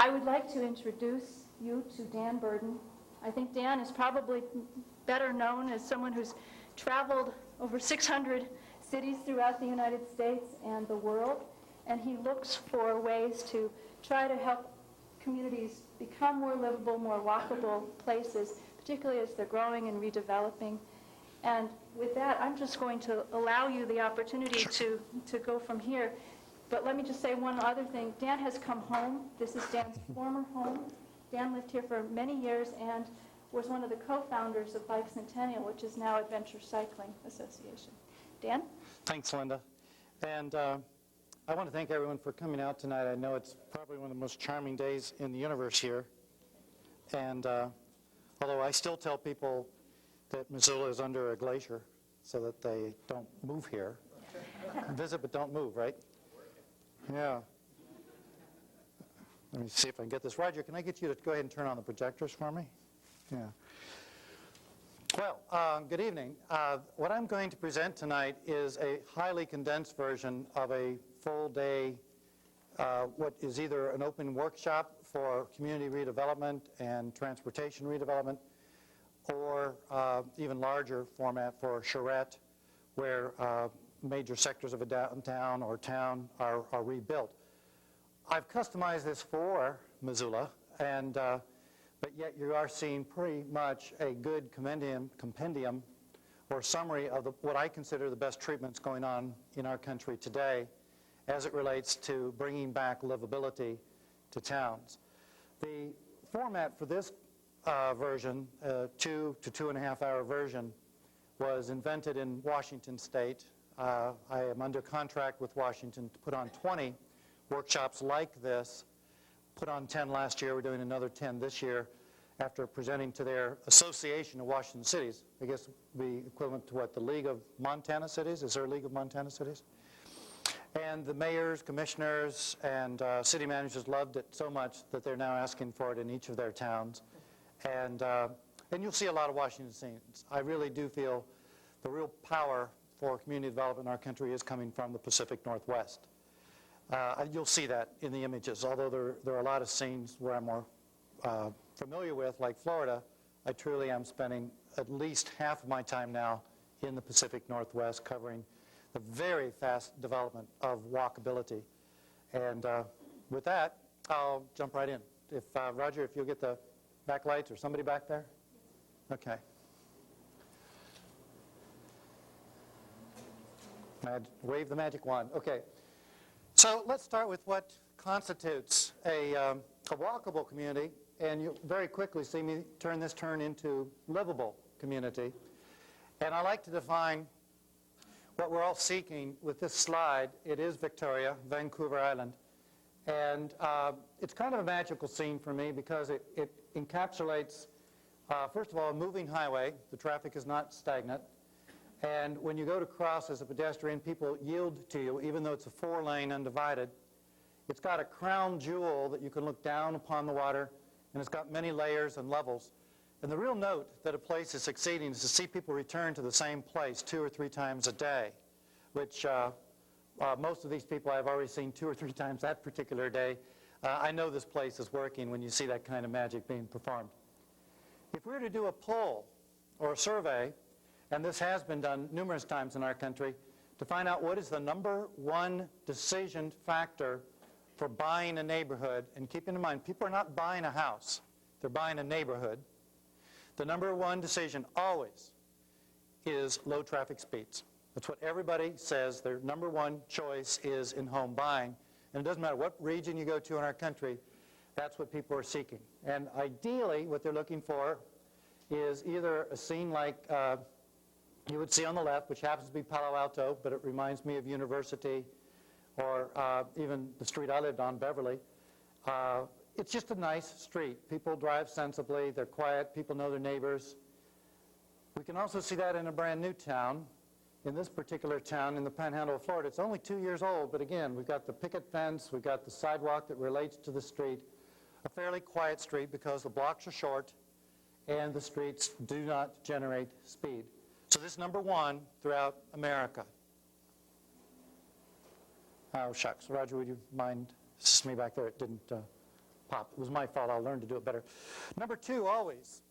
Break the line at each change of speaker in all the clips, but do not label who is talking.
I would like to introduce you to Dan Burden. I think Dan is probably better known as someone who's traveled over 600 cities throughout the United States and the world, and he looks for ways to try to help communities become more livable, more walkable places, particularly as they're growing and redeveloping. And with that, I'm just going to allow you the opportunity to go from here. But let me just say one other thing. Dan has come home. This is Dan's former home. Dan lived here for many years and was one of the co-founders of Bike Centennial, which is now Adventure Cycling Association. Dan?
Thanks, Linda. And I want to thank everyone for coming out tonight. I know it's probably one of the most charming days in the universe here. And although I still tell people that Missoula is under a glacier so that they don't move here. Visit but don't move, right? Yeah. Let me see if I can get this. Roger, can I get you to go ahead and turn on the projectors for me? Yeah. Well, good evening. What I'm going to present tonight is a highly condensed version of a full day, what is either an open workshop for community redevelopment and transportation redevelopment, or even larger format for charrette, where major sectors of a downtown or town are rebuilt. I've customized this for Missoula, and but yet you are seeing pretty much a good compendium or summary of what I consider the best treatments going on in our country today as it relates to bringing back livability to towns. The format for this version, 2 to 2.5 hour version, was invented in Washington State. I am under contract with Washington to put on 20 workshops like this. Put on 10 last year. We're doing another 10 this year after presenting to their Association of Washington Cities. I guess it would be equivalent to what, the League of Montana Cities? Is there a League of Montana Cities? And the mayors, commissioners, and city managers loved it so much that they're now asking for it in each of their towns. And you'll see a lot of Washington scenes. I really do feel the real power for community development in our country is coming from the Pacific Northwest. You'll see that in the images, although there are a lot of scenes where I'm more familiar with, like Florida. I truly am spending at least half of my time now in the Pacific Northwest covering the very fast development of walkability. And with that, I'll jump right in. If Roger, if you'll get the backlights, or somebody back there? Okay. Wave the magic wand. Okay. So let's start with what constitutes a walkable community, and you'll very quickly see me turn this into livable community. And I like to define what we're all seeking with this slide. It is Victoria, Vancouver Island. And it's kind of a magical scene for me because it encapsulates, first of all, a moving highway. The traffic is not stagnant. And when you go to cross as a pedestrian, people yield to you, even though it's a 4-lane undivided. It's got a crown jewel that you can look down upon the water, and it's got many layers and levels. And the real note that a place is succeeding is to see people return to the same place 2 or 3 times a day, which most of these people I've already seen 2 or 3 times that particular day. I know this place is working when you see that kind of magic being performed. If we were to do a poll or a survey, and this has been done numerous times in our country, to find out what is the #1 decision factor for buying a neighborhood, and keeping in mind, people are not buying a house, they're buying a neighborhood. The #1 decision always is low traffic speeds. That's what everybody says their #1 choice is in home buying. And it doesn't matter what region you go to in our country, that's what people are seeking. And ideally, what they're looking for is either a scene like you would see on the left, which happens to be Palo Alto, but it reminds me of University, or even the street I lived on, Beverly. It's just a nice street. People drive sensibly, they're quiet, people know their neighbors. We can also see that in a brand new town. In this particular town in the Panhandle of Florida, it's only 2 years old, but again, we've got the picket fence, we've got the sidewalk that relates to the street, a fairly quiet street because the blocks are short and the streets do not generate speed. So this is #1 throughout America. Oh, shucks. Roger, would you mind? This is me back there. It didn't pop. It was my fault. I'll learn to do it better. Number 2 always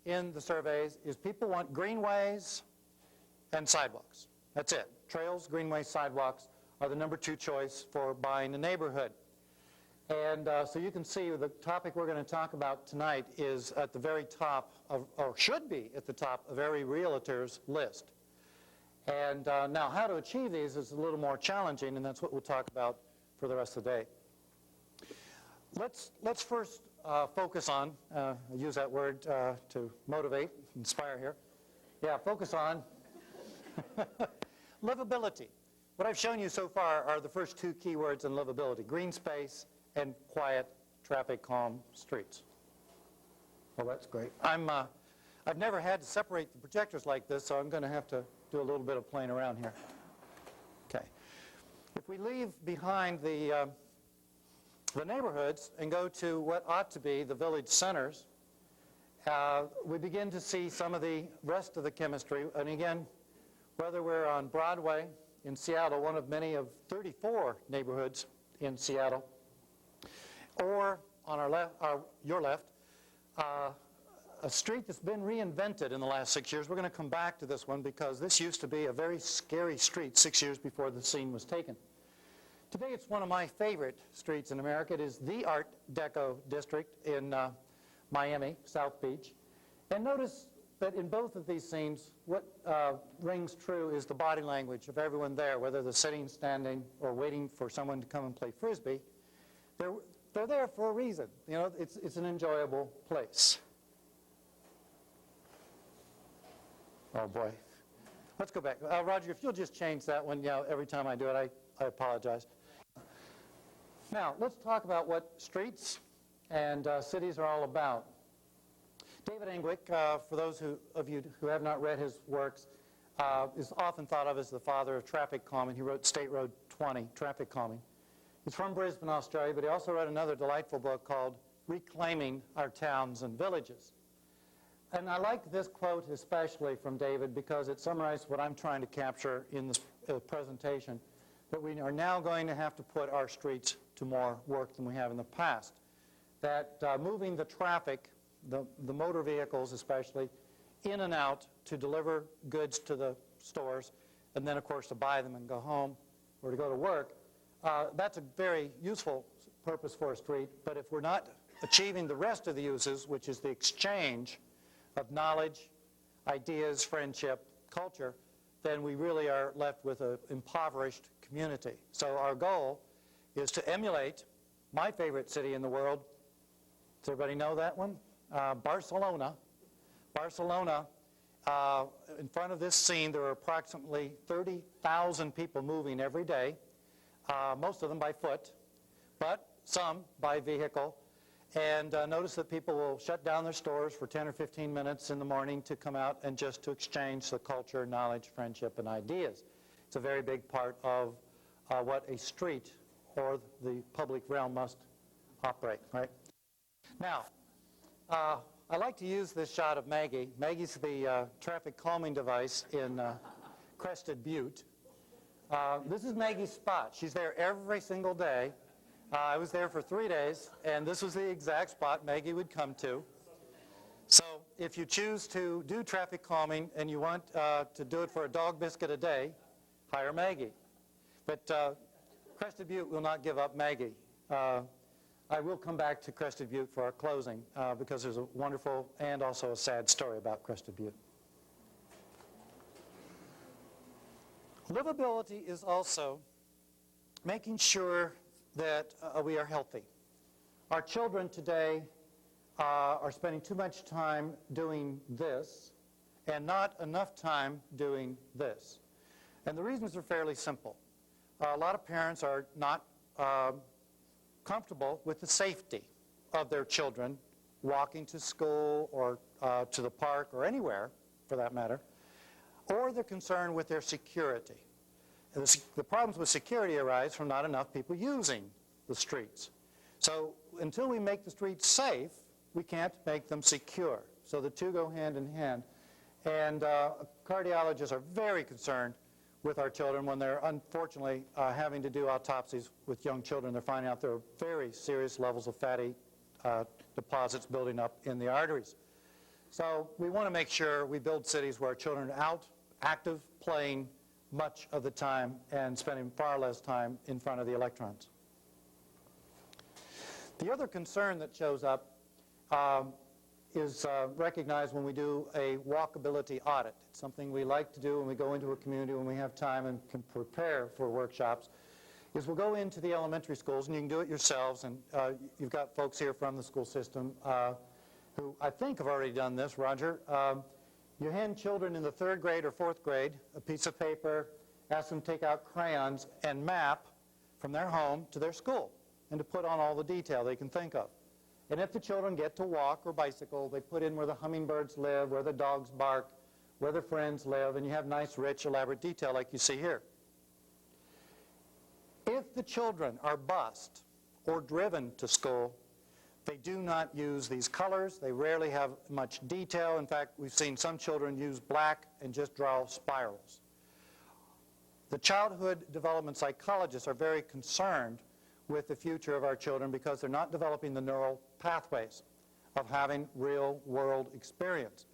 in the surveys is people want greenways and sidewalks. That's it. Trails, greenways, sidewalks are the number 2 choice for buying a neighborhood. And so you can see the topic we're going to talk about tonight is at the very top of, or should be at the top of every realtor's list. And now how to achieve these is a little more challenging, and that's what we'll talk about for the rest of the day. Let's first focus on, I use that word to motivate, inspire here. Yeah, focus on livability. What I've shown you so far are the first 2 keywords in livability: green space and quiet, traffic calm streets. Well, that's great. I've never had to separate the projectors like this, so I'm going to have to do a little bit of playing around here. Okay. If we leave behind the neighborhoods and go to what ought to be the village centers, we begin to see some of the rest of the chemistry. And again, whether we're on Broadway in Seattle, one of many of 34 neighborhoods in Seattle, or on our left, your left, a street that's been reinvented in the last 6 years. We're going to come back to this one because this used to be a very scary street 6 years before the scene was taken. Today it's one of my favorite streets in America. It is the Art Deco district in Miami, South Beach. And notice that in both of these scenes, what rings true is the body language of everyone there, whether they're sitting, standing, or waiting for someone to come and play Frisbee. They're there for a reason. You know, it's an enjoyable place. Oh, boy. Let's go back. Roger, if you'll just change that one, every time I do it, I apologize. Now, let's talk about what streets and cities are all about. David Engwick, for those of you who have not read his works, is often thought of as the father of traffic calming. He wrote State Road 20, Traffic Calming. He's from Brisbane, Australia, but he also wrote another delightful book called Reclaiming Our Towns and Villages. And I like this quote especially from David because it summarizes what I'm trying to capture in this presentation, that we are now going to have to put our streets to more work than we have in the past. That moving the traffic, the motor vehicles especially, in and out to deliver goods to the stores, and then of course to buy them and go home or to go to work, that's a very useful purpose for a street. But if we're not achieving the rest of the uses, which is the exchange of knowledge, ideas, friendship, culture, then we really are left with an impoverished community. So our goal is to emulate my favorite city in the world. Does everybody know that one? Barcelona. Barcelona, in front of this scene, there are approximately 30,000 people moving every day, most of them by foot, but some by vehicle. And notice that people will shut down their stores for 10 or 15 minutes in the morning to come out and just to exchange the culture, knowledge, friendship, and ideas. It's a very big part of what a street or the public realm must operate, right? Now, I like to use this shot of Maggie. Maggie's the traffic calming device in Crested Butte. This is Maggie's spot. She's there every single day. I was there for 3 days, and this was the exact spot Maggie would come to. So if you choose to do traffic calming and you want to do it for a dog biscuit a day, hire Maggie. But Crested Butte will not give up Maggie. I will come back to Crested Butte for our closing because there's a wonderful and also a sad story about Crested Butte. Livability is also making sure that we are healthy. Our children today are spending too much time doing this and not enough time doing this. And the reasons are fairly simple. A lot of parents are not comfortable with the safety of their children walking to school or to the park or anywhere, for that matter, or they're concerned with their security. And the problems with security arise from not enough people using the streets. So until we make the streets safe, we can't make them secure. So the two go hand in hand. And cardiologists are very concerned with our children when they're unfortunately having to do autopsies with young children. They're finding out there are very serious levels of fatty deposits building up in the arteries. So we want to make sure we build cities where children are out, active, playing much of the time, and spending far less time in front of the electrons. The other concern that shows up is recognized when we do a walkability audit. It's something we like to do when we go into a community when we have time and can prepare for workshops, is we'll go into the elementary schools, and you can do it yourselves, and you've got folks here from the school system who I think have already done this. Roger, you hand children in the 3rd grade or 4th grade a piece of paper, ask them to take out crayons and map from their home to their school, and to put on all the detail they can think of. And if the children get to walk or bicycle, they put in where the hummingbirds live, where the dogs bark, where their friends live, and you have nice, rich, elaborate detail like you see here. If the children are bused or driven to school, they do not use these colors. They rarely have much detail. In fact, we've seen some children use black and just draw spirals. The childhood development psychologists are very concerned with the future of our children because they're not developing the neural pathways of having real-world experience.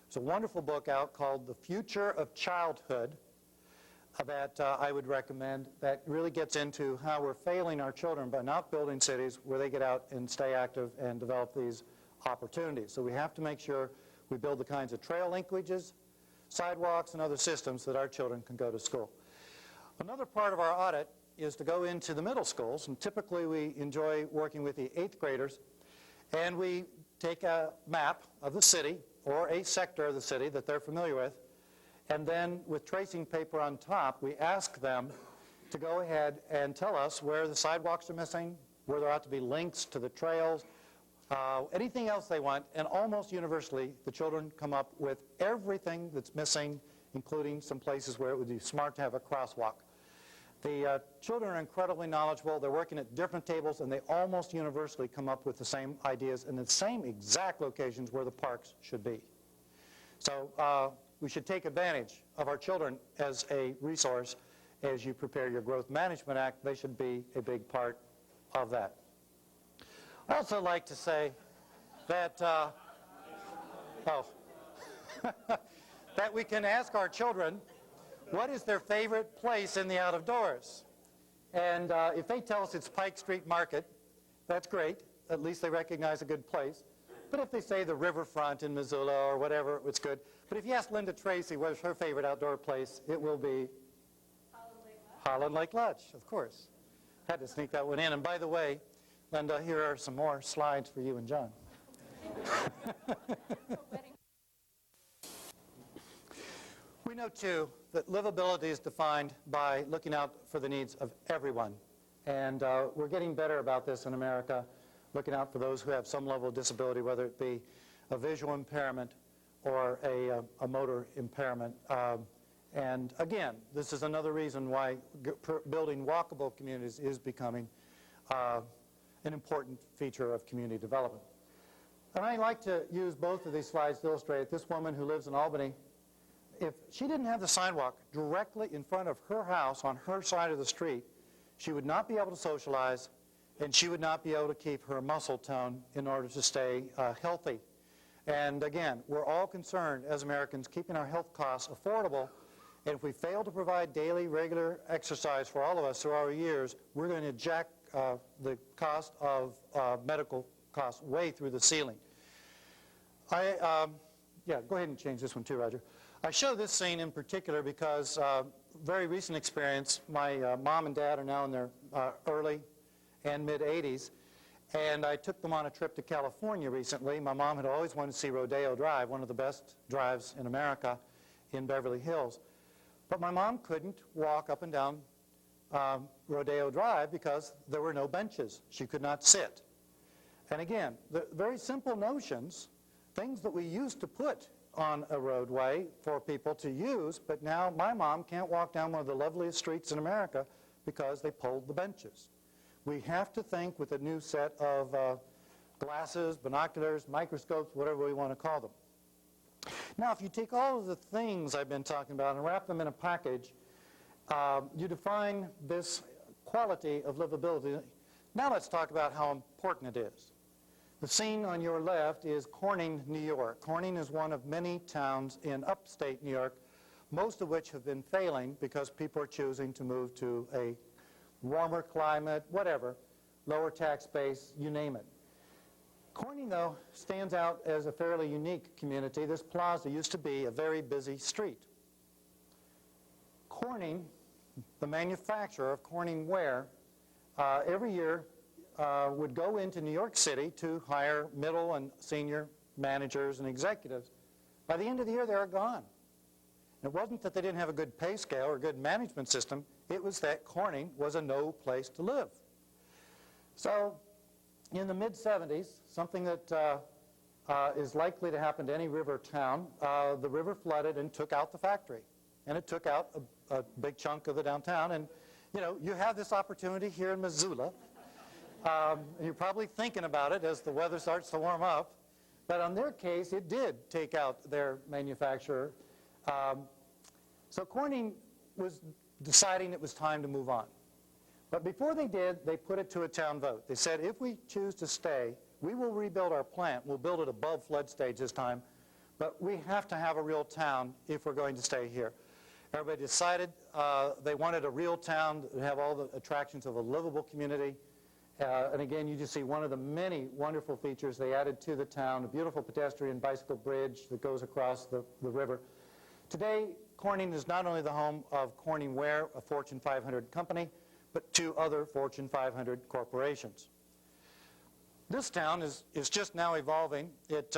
There's a wonderful book out called The Future of Childhood that I would recommend that really gets into how we're failing our children by not building cities where they get out and stay active and develop these opportunities. So we have to make sure we build the kinds of trail linkages, sidewalks, and other systems that our children can go to school. Another part of our audit is to go into the middle schools, and typically we enjoy working with the 8th graders, and we take a map of the city or a sector of the city that they're familiar with, and then with tracing paper on top, we ask them to go ahead and tell us where the sidewalks are missing, where there ought to be links to the trails, anything else they want, and almost universally the children come up with everything that's missing, including some places where it would be smart to have a crosswalk. The children are incredibly knowledgeable. They're working at different tables, and they almost universally come up with the same ideas in the same exact locations where the parks should be. So we should take advantage of our children as a resource as you prepare your Growth Management Act. They should be a big part of that. I also like to say that, that we can ask our children what is their favorite place in the out of doors. And if they tell us it's Pike Street Market, that's great. At least they recognize a good place. But if they say the riverfront in Missoula or whatever, it's good. But if you ask Linda Tracy what's her favorite outdoor place, it will be Holland Lake Lodge, of course. Had to sneak that one in. And by the way, Linda, here are some more slides for you and John. We know, too, that livability is defined by looking out for the needs of everyone. And we're getting better about this in America, looking out for those who have some level of disability, whether it be a visual impairment or a motor impairment. And again, this is another reason why building walkable communities is becoming an important feature of community development. And I like to use both of these slides to illustrate this woman who lives in Albany. If she didn't have the sidewalk directly in front of her house on her side of the street, she would not be able to socialize, and she would not be able to keep her muscle tone in order to stay healthy. And again, we're all concerned as Americans keeping our health costs affordable, and if we fail to provide daily, regular exercise for all of us through our years, we're going to jack the cost of medical costs way through the ceiling. Yeah, go ahead and change this one too, Roger. I show this scene in particular because very recent experience. My mom and dad are now in their early and mid-80s, and I took them on a trip to California recently. My mom had always wanted to see Rodeo Drive, one of the best drives in America in Beverly Hills. But my mom couldn't walk up and down Rodeo Drive because there were no benches. She could not sit. And again, the very simple notions, things that we used to put on a roadway for people to use, but now my mom can't walk down one of the loveliest streets in America because they pulled the benches. We have to think with a new set of glasses, binoculars, microscopes, whatever we want to call them. Now, if you take all of the things I've been talking about and wrap them in a package, you define this quality of livability. Now let's talk about how important it is. The scene on your left is Corning, New York. Corning is one of many towns in upstate New York, most of which have been failing because people are choosing to move to a warmer climate, whatever, lower tax base, you name it. Corning, though, stands out as a fairly unique community. This plaza used to be a very busy street. Corning, the manufacturer of Corning ware, every year would go into New York City to hire middle and senior managers and executives. By the end of the year, they were gone. It wasn't that they didn't have a good pay scale or a good management system. It was that Corning was a no place to live. So in the mid-'70s, something that is likely to happen to any river town, the river flooded and took out the factory. And it took out a big chunk of the downtown. And, you know, you have this opportunity here in Missoula. And you're probably thinking about it as the weather starts to warm up. But on their case, it did take out their manufacturer. So Corning was deciding it was time to move on. But before they did, they put it to a town vote. They said, if we choose to stay, we will rebuild our plant. We'll build it above flood stage this time. But we have to have a real town if we're going to stay here. Everybody decided they wanted a real town to have all the attractions of a livable community. And again, you just see one of the many wonderful features they added to the town, a beautiful pedestrian bicycle bridge that goes across the river. Today, Corning is not only the home of Corning Ware, a Fortune 500 company, but 2 other Fortune 500 corporations. This town is just now evolving. It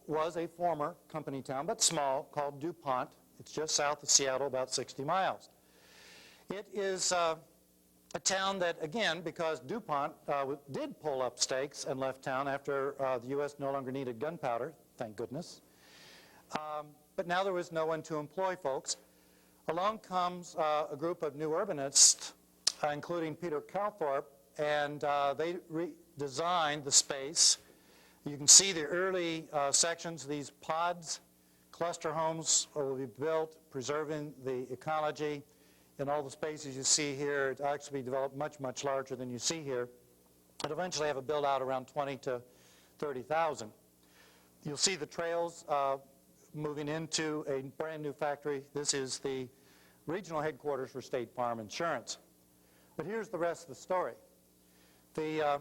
was a former company town, but small, called DuPont. It's just south of Seattle, about 60 miles. It is a town that, again, because DuPont did pull up stakes and left town after the U.S. no longer needed gunpowder, thank goodness. But now there was no one to employ folks. Along comes a group of new urbanists, including Peter Calthorpe, and they redesigned the space. You can see the early sections, these pods, cluster homes will be built, preserving the ecology. In all the spaces you see here, it actually developed much, much larger than you see here. It eventually have a build out around 20 to 30,000. You'll see the trails moving into a brand new factory. This is the regional headquarters for State Farm Insurance. But here's the rest of the story. The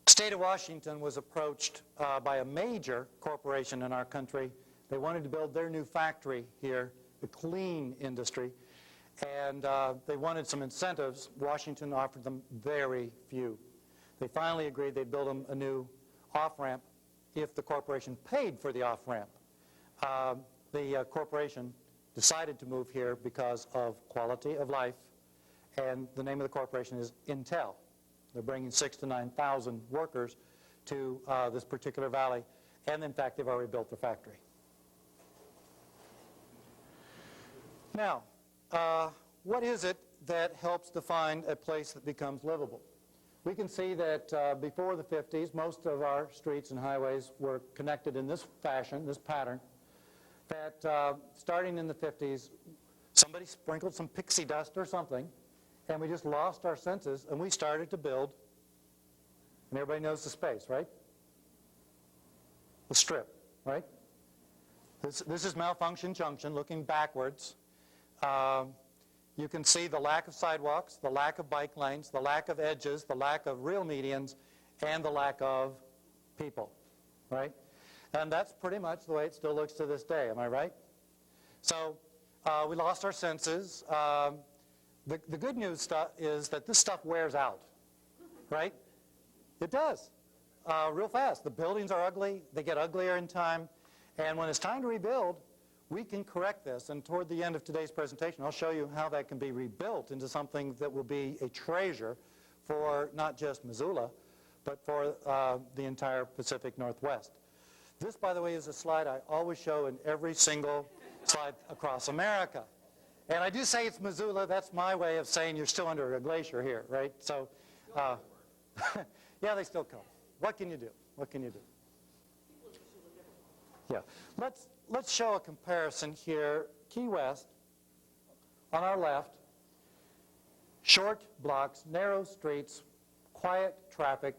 state of Washington was approached by a major corporation in our country. They wanted to build their new factory here, the clean industry, and they wanted some incentives. Washington offered them very few. They finally agreed they'd build them a new off-ramp if the corporation paid for the off-ramp. The corporation decided to move here because of quality of life, and the name of the corporation is Intel. They're bringing 6,000 to 9,000 workers to this particular valley, and in fact, they've already built their factory. Now, what is it that helps define a place that becomes livable? We can see that before the 50s, most of our streets and highways were connected in this fashion, this pattern, that starting in the 50s, somebody sprinkled some pixie dust or something, and we just lost our senses, and we started to build, and everybody knows the space, right? The Strip, right? This is Malfunction Junction, looking backwards. You can see the lack of sidewalks, the lack of bike lanes, the lack of edges, the lack of real medians, and the lack of people, right? And that's pretty much the way it still looks to this day, am I right? So we lost our senses. The good news is that this stuff wears out, right? It does, real fast. The buildings are ugly. They get uglier in time. And when it's time to rebuild, we can correct this. And toward the end of today's presentation, I'll show you how that can be rebuilt into something that will be a treasure for not just Missoula, but for the entire Pacific Northwest. This, by the way, is a slide I always show in every single slide across America. And I do say it's Missoula. That's my way of saying you're still under a glacier here, right? So, yeah, they still come. What can you do? What can you do? Yeah. Let's show a comparison here. Key West, on our left, short blocks, narrow streets, quiet traffic,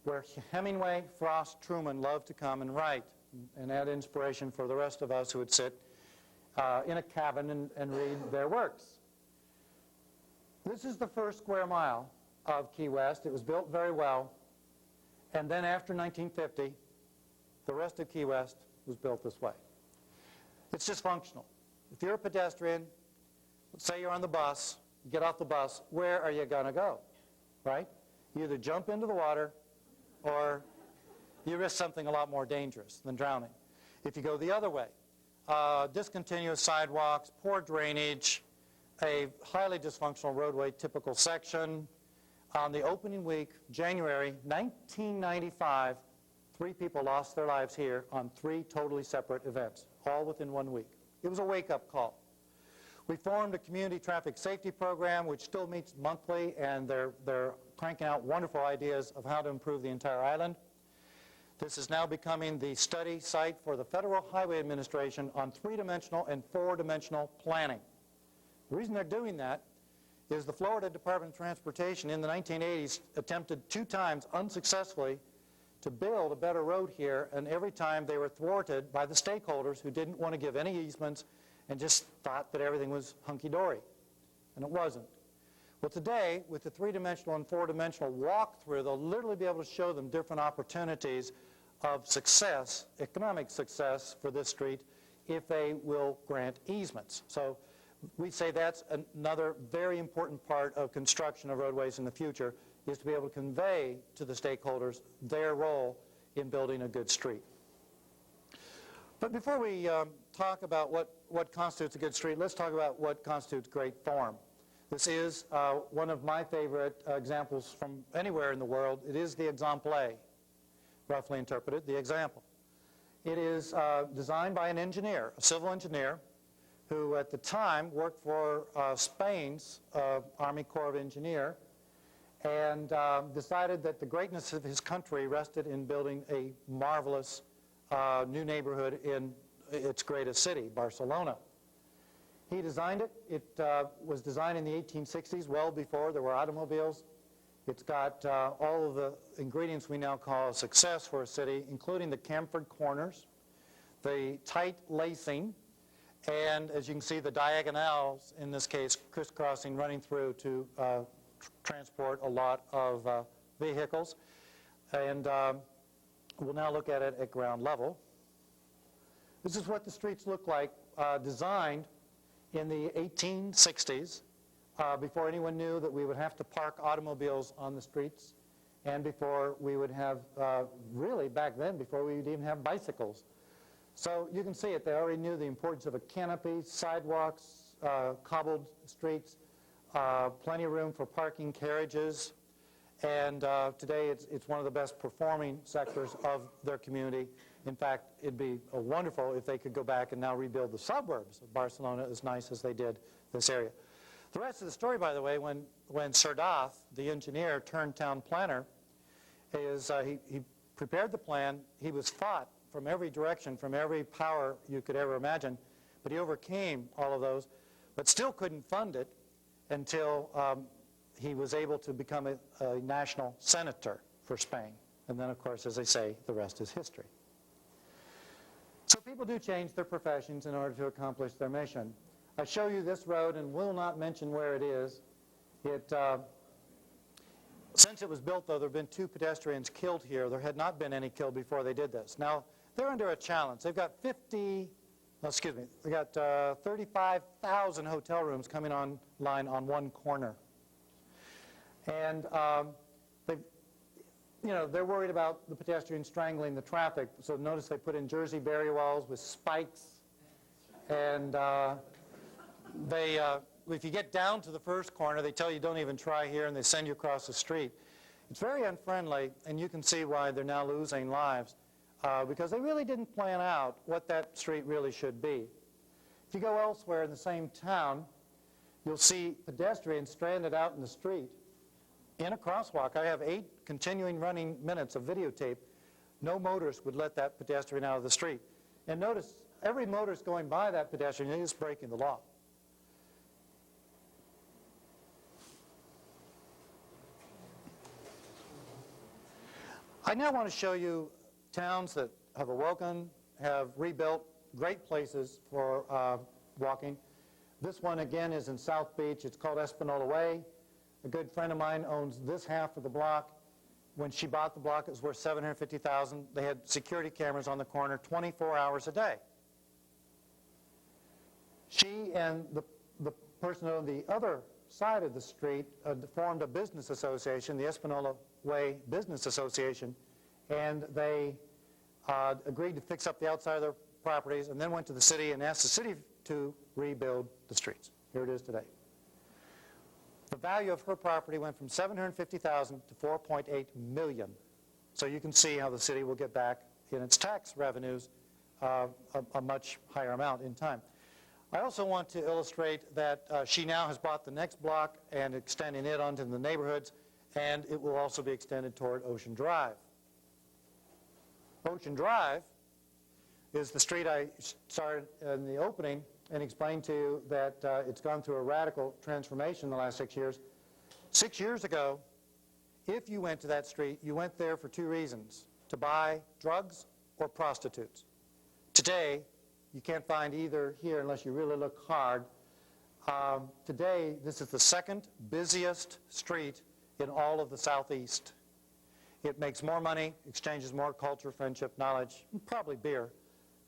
where Hemingway, Frost, Truman loved to come and write and add inspiration for the rest of us who would sit in a cabin and read their works. This is the first square mile of Key West. It was built very well. And then after 1950, the rest of Key West was built this way. It's just functional. If you're a pedestrian, let's say you're on the bus, you get off the bus, where are you going to go, right? You either jump into the water or you risk something a lot more dangerous than drowning. If you go the other way, discontinuous sidewalks, poor drainage, a highly dysfunctional roadway, typical section. On the opening week, January 1995, 3 people lost their lives here on 3 totally separate events, all within 1 week. It was a wake-up call. We formed a community traffic safety program, which still meets monthly, and they're cranking out wonderful ideas of how to improve the entire island. This is now becoming the study site for the Federal Highway Administration on 3-dimensional and 4-dimensional planning. The reason they're doing that is the Florida Department of Transportation in the 1980s attempted 2 times unsuccessfully to build a better road here, and every time they were thwarted by the stakeholders who didn't want to give any easements and just thought that everything was hunky-dory, and it wasn't. Well, today, with the 3-dimensional and 4-dimensional walkthrough, they'll literally be able to show them different opportunities of success, economic success for this street, if they will grant easements. So we say that's another very important part of construction of roadways in the future, is to be able to convey to the stakeholders their role in building a good street. But before we talk about what constitutes a good street, let's talk about what constitutes great form. This is one of my favorite examples from anywhere in the world. It is the exemple, roughly interpreted, the example. It is designed by an engineer, a civil engineer, who at the time worked for Spain's Army Corps of Engineers, and decided that the greatness of his country rested in building a marvelous new neighborhood in its greatest city, Barcelona. He designed it. It was designed in the 1860s, well before there were automobiles. It's got all of the ingredients we now call a success for a city, including the chamfered corners, the tight lacing, and as you can see, the diagonals, in this case, crisscrossing, running through to transport a lot of vehicles. And we'll now look at it at ground level. This is what the streets look like, designed in the 1860s, before anyone knew that we would have to park automobiles on the streets, and before we would have, really back then, before we would even have bicycles. So you can see it. They already knew the importance of a canopy, sidewalks, cobbled streets, plenty of room for parking carriages, and today it's one of the best performing sectors of their community. In fact, it'd be wonderful if they could go back and now rebuild the suburbs of Barcelona as nice as they did this area. The rest of the story, by the way, when Serdath, the engineer turned town planner, is he prepared the plan. He was fought from every direction, from every power you could ever imagine, but he overcame all of those, but still couldn't fund it until he was able to become a national senator for Spain. And then, of course, as they say, the rest is history. So people do change their professions in order to accomplish their mission. I show you this road and will not mention where it is. Since it was built, though, there have been 2 pedestrians killed here. There had not been any killed before they did this. Now, they're under a challenge. They've got 35,000 hotel rooms coming online on one corner. And they're worried about the pedestrians strangling the traffic. So notice they put in Jersey barrier walls with spikes. And if you get down to the first corner, they tell you don't even try here, and they send you across the street. It's very unfriendly, and you can see why they're now losing lives, because they really didn't plan out what that street really should be. If you go elsewhere in the same town, you'll see pedestrians stranded out in the street in a crosswalk. I have 8 continuing running minutes of videotape. No motorist would let that pedestrian out of the street. And notice, every motorist going by that pedestrian is breaking the law. I now want to show you towns that have awoken, have rebuilt, great places for walking. This one again is in South Beach. It's called Espanola Way. A good friend of mine owns this half of the block. When she bought the block, it was worth $750,000. They had security cameras on the corner 24 hours a day. She and the person on the other side of the street formed a business association, the Espanola Way Business Association, and they agreed to fix up the outside of their properties and then went to the city and asked the city to rebuild the streets. Here it is today. The value of her property went from $750,000 to $4.8 million. So you can see how the city will get back in its tax revenues a much higher amount in time. I also want to illustrate that she now has bought the next block and extending it onto the neighborhoods, and it will also be extended toward Ocean Drive. Ocean Drive is the street I started in the opening and explained to you that it's gone through a radical transformation in the last 6 years. 6 years ago, if you went to that street, you went there for two reasons: to buy drugs or prostitutes. Today, you can't find either here unless you really look hard. Today, this is the second busiest street in all of the Southeast. It makes more money, exchanges more culture, friendship, knowledge, and probably beer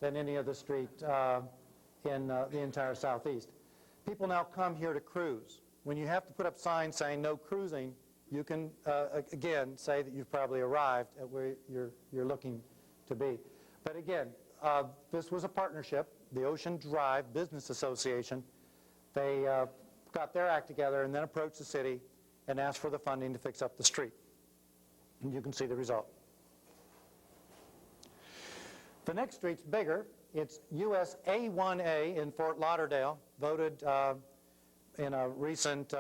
than any other street in the entire Southeast. People now come here to cruise. When you have to put up signs saying no cruising, you can, again, say that you've probably arrived at where you're looking to be. But again, this was a partnership, the Ocean Drive Business Association. They got their act together and then approached the city and asked for the funding to fix up the street. And you can see the result. The next street's bigger. It's US A1A in Fort Lauderdale, voted in a recent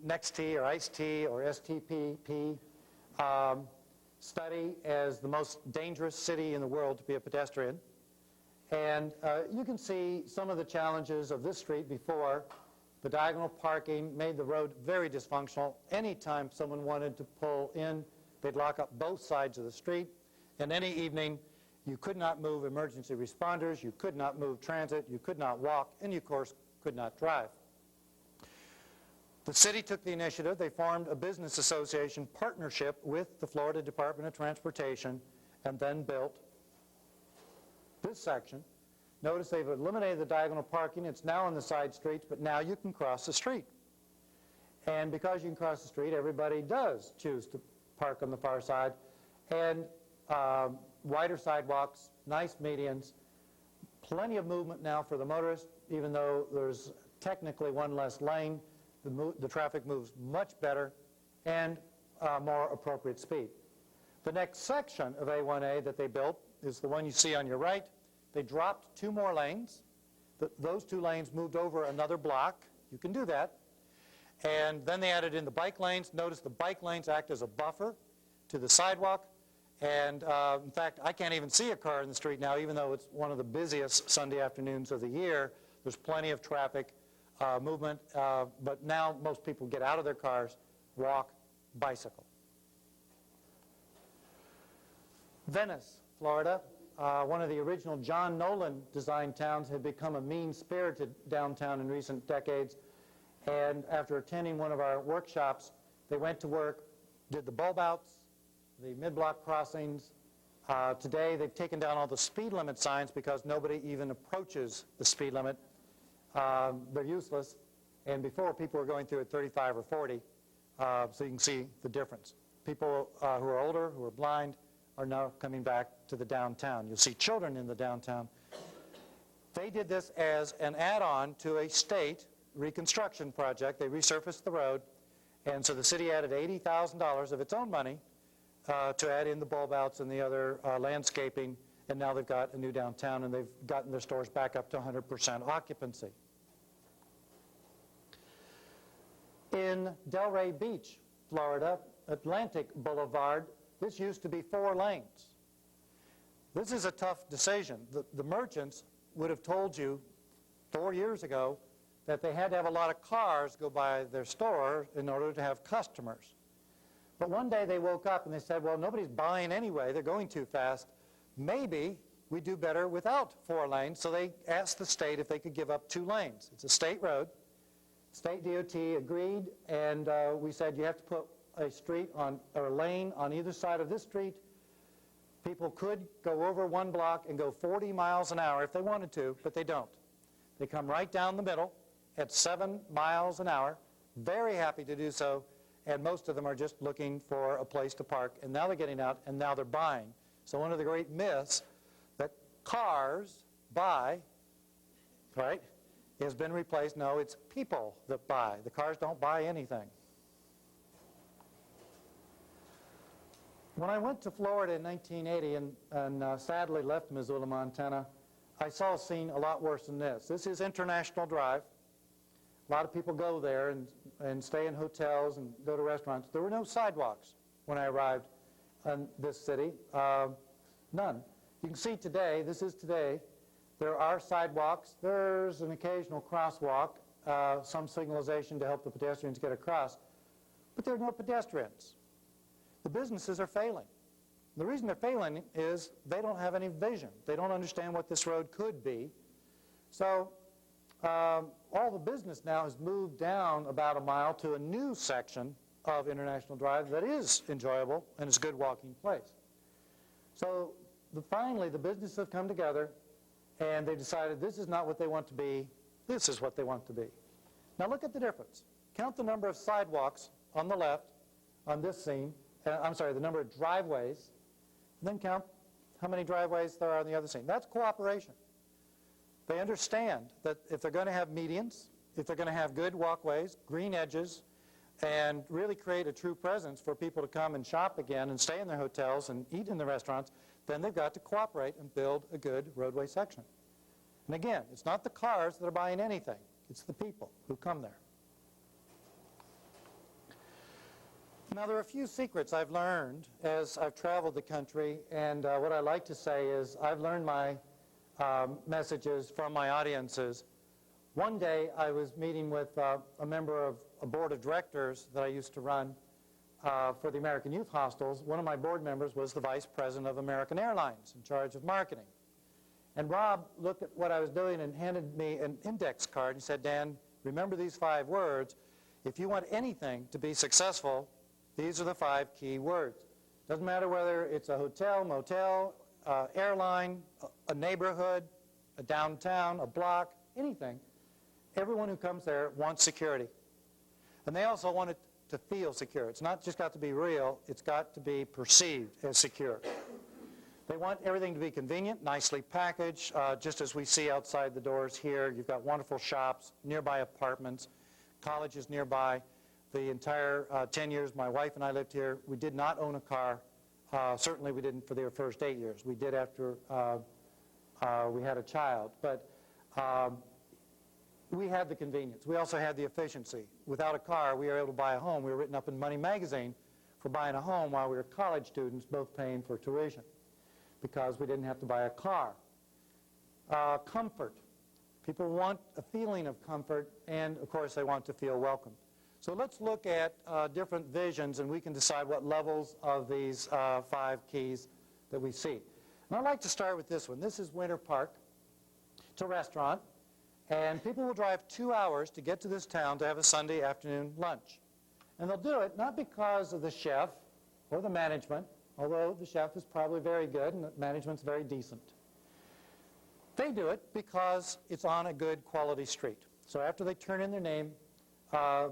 NextT or ICE-T or STPP study as the most dangerous city in the world to be a pedestrian. And you can see some of the challenges of this street before. The diagonal parking made the road very dysfunctional. Anytime someone wanted to pull in, they'd lock up both sides of the street. And any evening, you could not move emergency responders, you could not move transit, you could not walk, and you, of course, could not drive. The city took the initiative. They formed a business association partnership with the Florida Department of Transportation and then built this section. Notice they've eliminated the diagonal parking. It's now on the side streets, but now you can cross the street. And because you can cross the street, everybody does choose to park on the far side. And wider sidewalks, nice medians, plenty of movement now for the motorists, even though there's technically one less lane. The traffic moves much better and more appropriate speed. The next section of A1A that they built is the one you see on your right. They dropped two more lanes. Those two lanes moved over another block. You can do that. And then they added in the bike lanes. Notice the bike lanes act as a buffer to the sidewalk. And in fact, I can't even see a car in the street now, even though it's one of the busiest Sunday afternoons of the year. There's plenty of traffic movement, but now most people get out of their cars, walk, bicycle. Venice, Florida, one of the original John Nolan designed towns, had become a mean-spirited downtown in recent decades. And after attending one of our workshops, they went to work, did the bulb outs, the mid-block crossings. Today, they've taken down all the speed limit signs because nobody even approaches the speed limit. They're useless. And before, people were going through at 35 or 40, so you can see the difference. People who are older, who are blind, are now coming back to the downtown. You'll see children in the downtown. They did this as an add-on to a state reconstruction project. They resurfaced the road, and so the city added $80,000 of its own money to add in the bulb outs and the other landscaping, and now they've got a new downtown, and they've gotten their stores back up to 100% occupancy. In Delray Beach, Florida, Atlantic Boulevard, this used to be 4 lanes. This is a tough decision. The merchants would have told you 4 years ago that they had to have a lot of cars go by their store in order to have customers. But one day they woke up and they said, well, nobody's buying anyway. They're going too fast. Maybe we do better without 4 lanes. So they asked the state if they could give up 2 lanes. It's a state road. State DOT agreed, and we said you have to put a street on, or a lane on either side of this street. People could go over 1 block and go 40 miles an hour if they wanted to, but they don't. They come right down the middle at 7 miles an hour, very happy to do so, and most of them are just looking for a place to park, and now they're getting out, and now they're buying. So one of the great myths that cars buy, right, has been replaced. No, it's people that buy. The cars don't buy anything. When I went to Florida in 1980 and sadly left Missoula, Montana, I saw a scene a lot worse than this. This is International Drive. A lot of people go there and stay in hotels and go to restaurants. There were no sidewalks when I arrived in this city. None. You can see today, this is today, there are sidewalks. There's an occasional crosswalk, some signalization to help the pedestrians get across. But there are no pedestrians. The businesses are failing. The reason they're failing is they don't have any vision. They don't understand what this road could be. So all the business now has moved down about a mile to a new section of International Drive that is enjoyable and is a good walking place. So finally the businesses have come together and they decided this is not what they want to be, this is what they want to be. Now look at the difference. Count the number of sidewalks on the left on this scene. I'm sorry, the number of driveways, and then count how many driveways there are on the other scene. That's cooperation. They understand that if they're going to have medians, if they're going to have good walkways, green edges, and really create a true presence for people to come and shop again and stay in their hotels and eat in the restaurants, then they've got to cooperate and build a good roadway section. And again, it's not the cars that are buying anything. It's the people who come there. Now, there are a few secrets I've learned as I've traveled the country, and what I like to say is I've learned my messages from my audiences. One day, I was meeting with a member of a board of directors that I used to run for the American Youth Hostels. One of my board members was the vice president of American Airlines in charge of marketing. And Rob looked at what I was doing and handed me an index card and said, Dan, remember these 5 words. If you want anything to be successful, these are the 5 key words. Doesn't matter whether it's a hotel, motel, airline, a neighborhood, a downtown, a block, anything. Everyone who comes there wants security. And they also want it to feel secure. It's not just got to be real, it's got to be perceived as secure. They want everything to be convenient, nicely packaged, just as we see outside the doors here. You've got wonderful shops, nearby apartments, colleges nearby. The entire 10 years my wife and I lived here, we did not own a car. Certainly we didn't for the first 8 years. We did after we had a child. But we had the convenience. We also had the efficiency. Without a car, we were able to buy a home. We were written up in Money Magazine for buying a home while we were college students, both paying for tuition, because we didn't have to buy a car. Comfort. People want a feeling of comfort, and of course they want to feel welcome. So let's look at different visions, and we can decide what levels of these 5 keys that we see. And I'd like to start with this one. This is Winter Park. It's a restaurant, and people will drive 2 hours to get to this town to have a Sunday afternoon lunch. And they'll do it not because of the chef or the management, although the chef is probably very good and the management's very decent. They do it because it's on a good quality street. So after they turn in their name,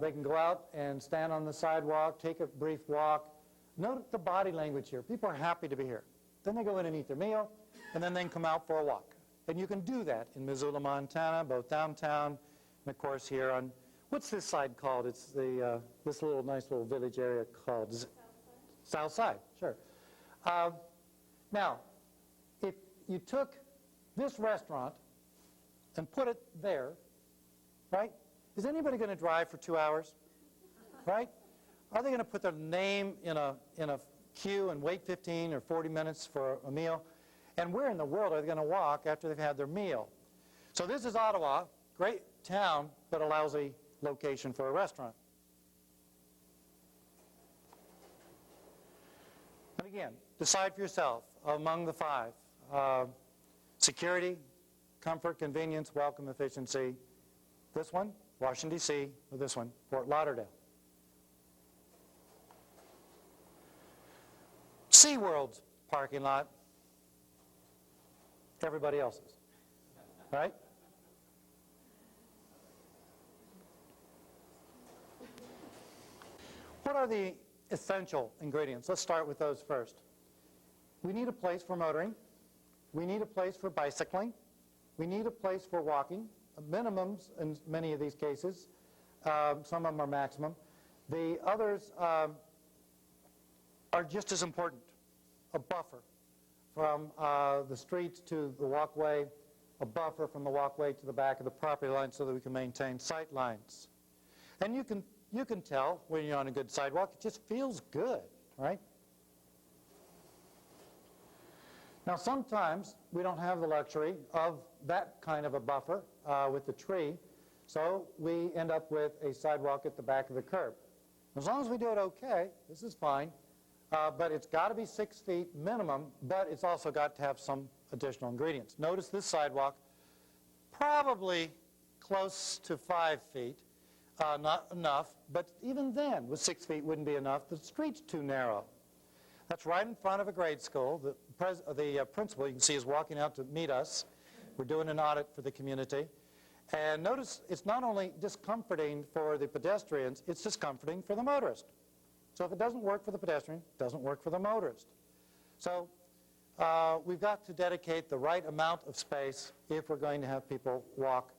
they can go out and stand on the sidewalk, take a brief walk. Note the body language here. People are happy to be here. Then they go in and eat their meal, and then they can come out for a walk. And you can do that in Missoula, Montana, both downtown and, of course, here on, what's this side called? It's the this little nice little village area called South Side, sure. Now, if you took this restaurant and put it there, right? Is anybody going to drive for 2 hours, right? Are they going to put their name in a queue and wait 15 or 40 minutes for a meal? And where in the world are they going to walk after they've had their meal? So this is Ottawa, great town, but a lousy location for a restaurant. again, decide for yourself among the five. Security, comfort, convenience, welcome, efficiency. This one, Washington, D.C., or this one, Fort Lauderdale. SeaWorld's parking lot, everybody else's, right? What are the essential ingredients? Let's start with those first. We need a place for motoring. We need a place for bicycling. We need a place for walking, minimums in many of these cases. Some of them are maximum. The others are just as important. A buffer from the streets to the walkway, a buffer from the walkway to the back of the property line so that we can maintain sight lines. And you can tell when you're on a good sidewalk, it just feels good, right? Now sometimes we don't have the luxury of that kind of a buffer with the tree, so we end up with a sidewalk at the back of the curb. As long as we do it okay, this is fine, but it's got to be 6 feet minimum, but it's also got to have some additional ingredients. Notice this sidewalk, probably close to 5 feet. Not enough, but even then, with 6 feet wouldn't be enough. The street's too narrow. That's right in front of a grade school. The principal, you can see, is walking out to meet us. We're doing an audit for the community. And notice it's not only discomforting for the pedestrians, it's discomforting for the motorist. So if it doesn't work for the pedestrian, it doesn't work for the motorist. So we've got to dedicate the right amount of space if we're going to have people walk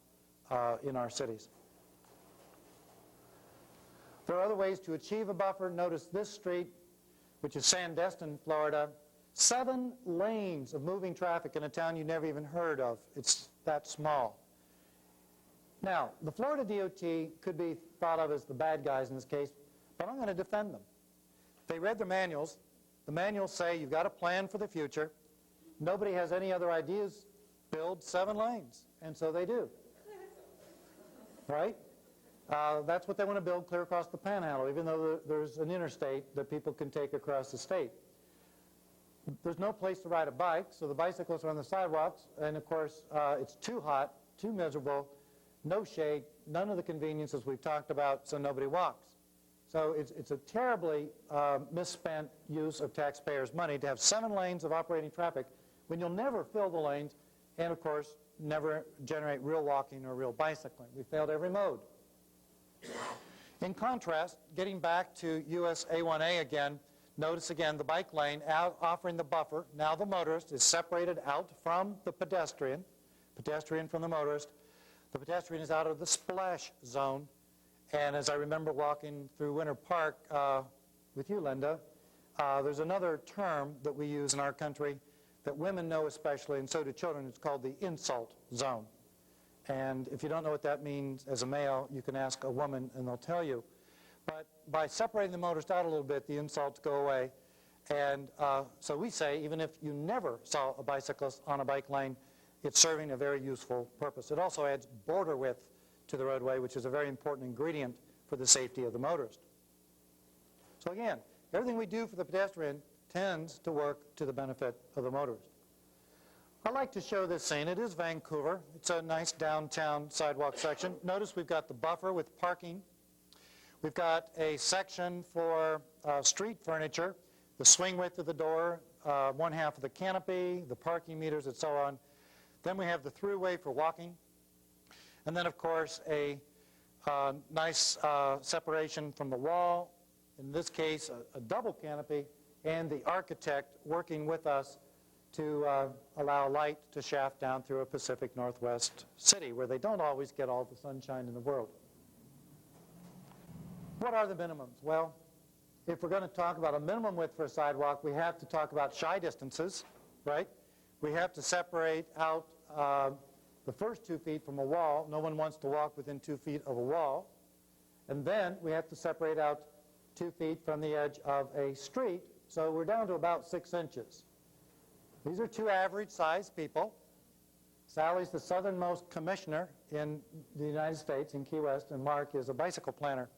in our cities. There are other ways to achieve a buffer. Notice this street, which is Sandestin, Florida. 7 lanes of moving traffic in a town you never even heard of. It's that small. Now, the Florida DOT could be thought of as the bad guys in this case, but I'm going to defend them. If they read the manuals say you've got a plan for the future. Nobody has any other ideas. Build 7 lanes. And so they do. Right? That's what they want to build clear across the Panhandle, even though there's an interstate that people can take across the state. There's no place to ride a bike, so the bicyclists are on the sidewalks, and of course it's too hot, too miserable, no shade, none of the conveniences we've talked about, so nobody walks. So it's a terribly misspent use of taxpayers' money to have 7 lanes of operating traffic when you'll never fill the lanes, and of course never generate real walking or real bicycling. We failed every mode. In contrast, getting back to US A1A again, notice again the bike lane out offering the buffer. Now the motorist is separated out from the pedestrian from the motorist. The pedestrian is out of the splash zone. And as I remember walking through Winter Park with you, Linda, there's another term that we use in our country that women know especially, and so do children. It's called the insult zone. And if you don't know what that means as a male, you can ask a woman and they'll tell you. But by separating the motorist out a little bit, the insults go away. And so we say, even if you never saw a bicyclist on a bike lane, it's serving a very useful purpose. It also adds border width to the roadway, which is a very important ingredient for the safety of the motorist. So again, everything we do for the pedestrian tends to work to the benefit of the motorist. I like to show this scene. It is Vancouver. It's a nice downtown sidewalk section. Notice we've got the buffer with parking. We've got a section for street furniture, the swing width of the door, 1/2 of the canopy, the parking meters, and so on. Then we have the throughway for walking. And then, of course, a nice separation from the wall, in this case, a double canopy, and the architect working with us to allow light to shaft down through a Pacific Northwest city where they don't always get all the sunshine in the world. What are the minimums? Well, if we're going to talk about a minimum width for a sidewalk, we have to talk about shy distances, right? We have to separate out the first 2 feet from a wall. No one wants to walk within 2 feet of a wall. And then we have to separate out 2 feet from the edge of a street. So we're down to about 6 inches. These are 2 average-sized people. Sally's the southernmost commissioner in the United States, in Key West, and Mark is a bicycle planner.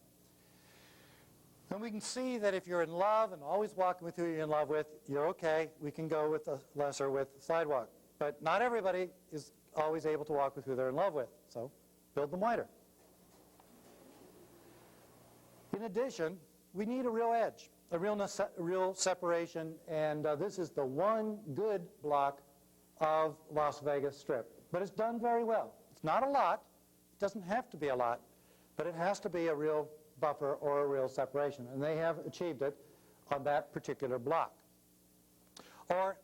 And we can see that if you're in love and always walking with who you're in love with, you're okay. We can go with a lesser width sidewalk. But not everybody is always able to walk with who they're in love with. So build them wider. In addition, we need a real edge, a real separation. And this is the one good block of Las Vegas Strip. But it's done very well. It's not a lot. It doesn't have to be a lot. But it has to be a real buffer or a real separation. And they have achieved it on that particular block. Or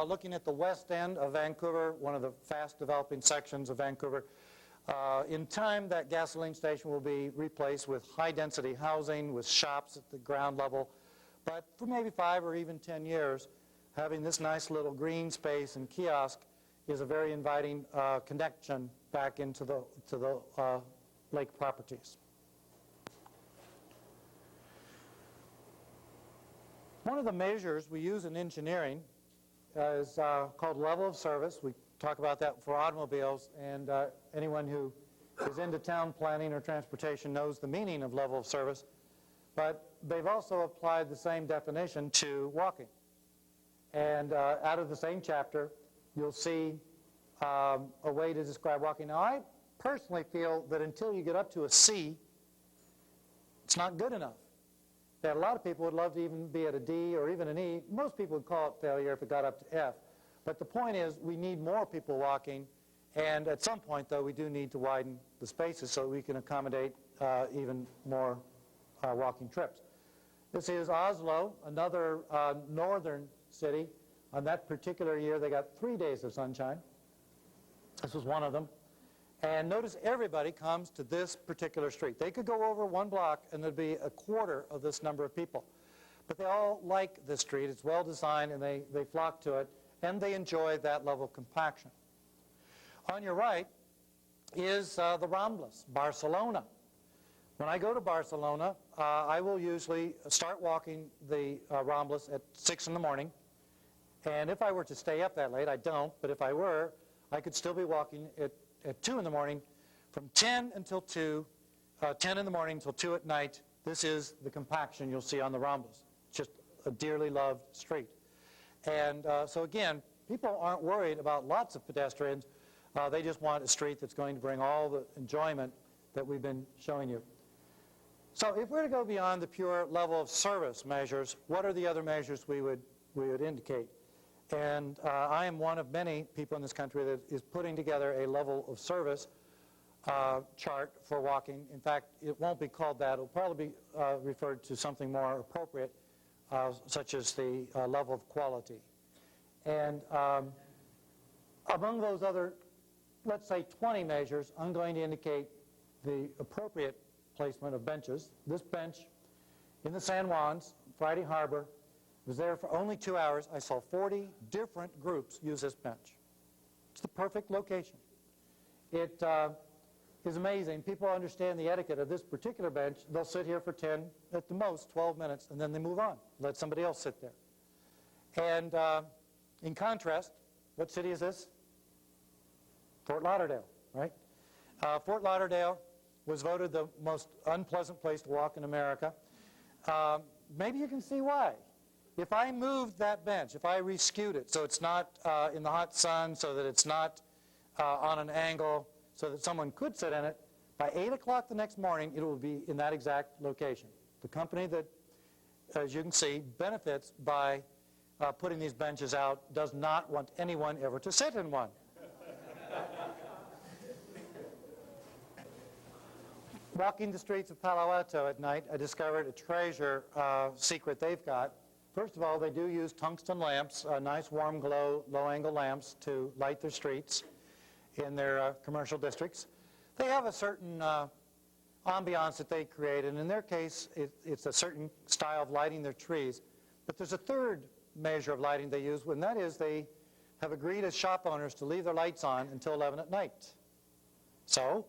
looking at the west end of Vancouver, one of the fast developing sections of Vancouver, in time that gasoline station will be replaced with high density housing, with shops at the ground level. But for maybe 5 or even 10 years, having this nice little green space and kiosk is a very inviting connection back into the lake properties. One of the measures we use in engineering is called level of service. We talk about that for automobiles, and anyone who is into town planning or transportation knows the meaning of level of service. But they've also applied the same definition to walking. And out of the same chapter, you'll see a way to describe walking. Now, I personally feel that until you get up to a C, it's not good enough. That a lot of people would love to even be at a D or even an E. Most people would call it failure if it got up to F. But the point is, we need more people walking, and at some point, though, we do need to widen the spaces so we can accommodate even more walking trips. This is Oslo, another northern city. On that particular year, they got 3 days of sunshine. This was one of them. And notice everybody comes to this particular street. They could go over one block and there'd be a quarter of this number of people. But they all like this street. It's well designed and they flock to it, and they enjoy that level of compaction. On your right is the Ramblas, Barcelona. When I go to Barcelona, I will usually start walking the Ramblas at 6 in the morning. And if I were to stay up that late, I don't, but if I were, I could still be walking at 2 in the morning, from 10 until 2, 10 in the morning until 2 at night. This is the compaction you'll see on the Ramblas. It's just a dearly loved street. And so again, people aren't worried about lots of pedestrians. They just want a street that's going to bring all the enjoyment that we've been showing you. So if we're to go beyond the pure level of service measures, what are the other measures we would indicate? And I am one of many people in this country that is putting together a level of service chart for walking. In fact, it won't be called that. It'll probably be referred to something more appropriate, such as the level of quality. And among those other, let's say 20 measures, I'm going to indicate the appropriate placement of benches. This bench in the San Juans, Friday Harbor, was there for only 2 hours. I saw 40 different groups use this bench. It's the perfect location. It is amazing. People understand the etiquette of this particular bench. They'll sit here for 10, at the most 12 minutes, and then they move on. Let somebody else sit there. And in contrast, what city is this? Fort Lauderdale, right? Fort Lauderdale was voted the most unpleasant place to walk in America. Maybe you can see why. If I moved that bench, if I re-skewed it so it's not in the hot sun, so that it's not on an angle, so that someone could sit in it, by 8 o'clock the next morning, it will be in that exact location. The company that, as you can see, benefits by putting these benches out does not want anyone ever to sit in one. Walking the streets of Palo Alto at night, I discovered a treasure secret they've got. First of all, they do use tungsten lamps, nice warm glow, low-angle lamps to light their streets in their commercial districts. They have a certain ambiance that they create, and in their case, it's a certain style of lighting their trees. But there's a third measure of lighting they use, and that is they have agreed as shop owners to leave their lights on until 11 at night. So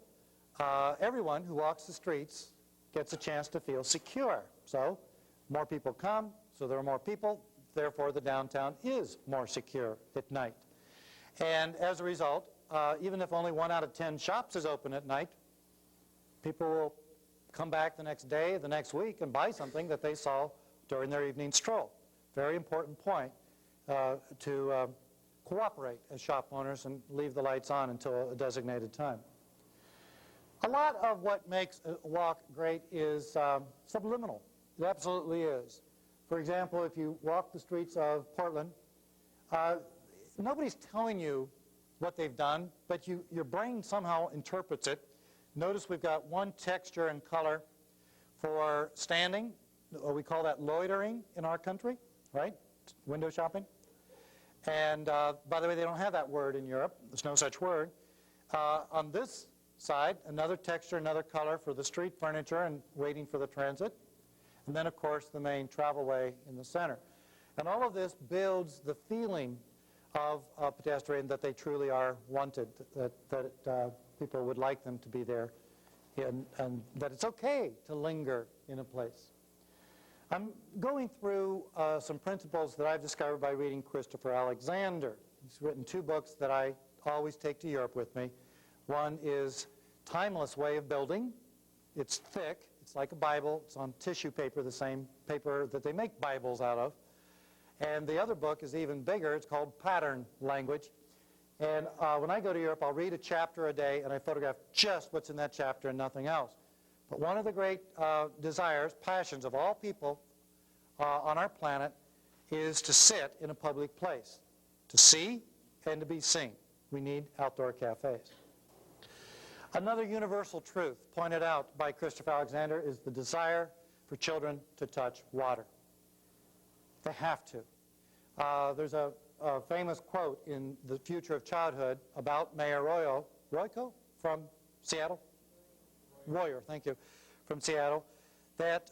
everyone who walks the streets gets a chance to feel secure. So more people come, so there are more people, therefore the downtown is more secure at night. And as a result, even if only 1 out of 10 shops is open at night, people will come back the next day, the next week, and buy something that they saw during their evening stroll. Very important point to cooperate as shop owners and leave the lights on until a designated time. A lot of what makes a walk great is subliminal. It absolutely is. For example, if you walk the streets of Portland, nobody's telling you what they've done, but your brain somehow interprets it. Notice we've got one texture and color for standing. We call that loitering in our country, right? Window shopping. And by the way, they don't have that word in Europe. There's no such word. On this side, another texture, another color for the street furniture and waiting for the transit. And then, of course, the main travelway in the center. And all of this builds the feeling of a pedestrian that they truly are wanted, that people would like them to be there, and that it's okay to linger in a place. I'm going through some principles that I've discovered by reading Christopher Alexander. He's written 2 books that I always take to Europe with me. One is Timeless Way of Building. It's thick. It's like a Bible. It's on tissue paper, the same paper that they make Bibles out of. And the other book is even bigger. It's called Pattern Language. And when I go to Europe, I'll read a chapter a day, and I photograph just what's in that chapter and nothing else. But one of the great desires, passions of all people on our planet is to sit in a public place, to see and to be seen. We need outdoor cafes. Another universal truth pointed out by Christopher Alexander is the desire for children to touch water. They have to. There's a famous quote in The Future of Childhood about Mayor Royko from Seattle? Royer, thank you, from Seattle, that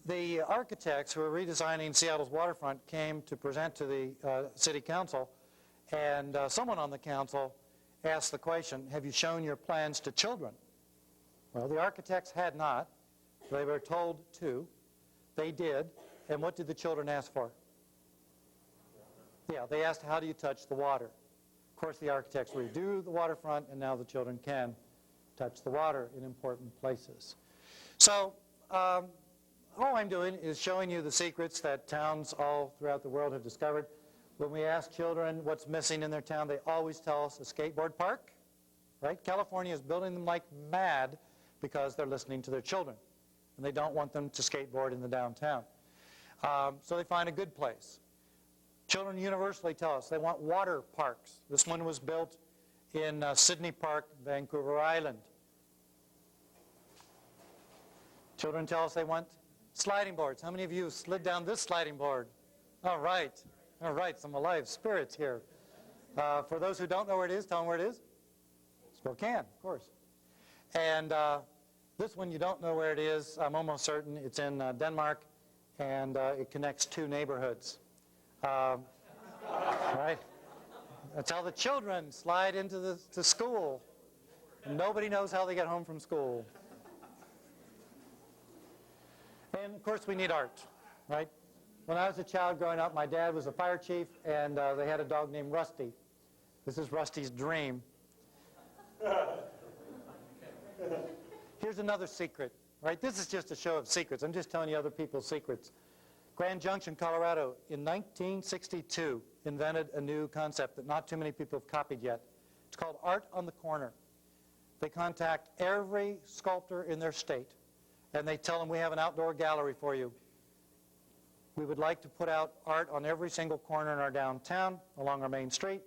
the architects who were redesigning Seattle's waterfront came to present to the city council, and someone on the council asked the question, have you shown your plans to children? Well, the architects had not. They were told to. They did. And what did the children ask for? Yeah, they asked, how do you touch the water? Of course, the architects redo the waterfront, and now the children can touch the water in important places. So all I'm doing is showing you the secrets that towns all throughout the world have discovered. When we ask children what's missing in their town, they always tell us a skateboard park, right? California is building them like mad because they're listening to their children, and they don't want them to skateboard in the downtown. So they find a good place. Children universally tell us they want water parks. This one was built in Sydney Park, Vancouver Island. Children tell us they want sliding boards. How many of you slid down this sliding board? All right, some alive spirits here. For those who don't know where it is, tell them where it is. Spokane, of course. And this one you don't know where it is. I'm almost certain it's in Denmark, and it connects 2 neighborhoods. Right? That's how the children slide into the school. And nobody knows how they get home from school. And of course we need art, right? When I was a child growing up, my dad was a fire chief, and they had a dog named Rusty. This is Rusty's dream. Here's another secret, right? This is just a show of secrets. I'm just telling you other people's secrets. Grand Junction, Colorado, in 1962, invented a new concept that not too many people have copied yet. It's called Art on the Corner. They contact every sculptor in their state, and they tell them, we have an outdoor gallery for you. We would like to put out art on every single corner in our downtown, along our main street.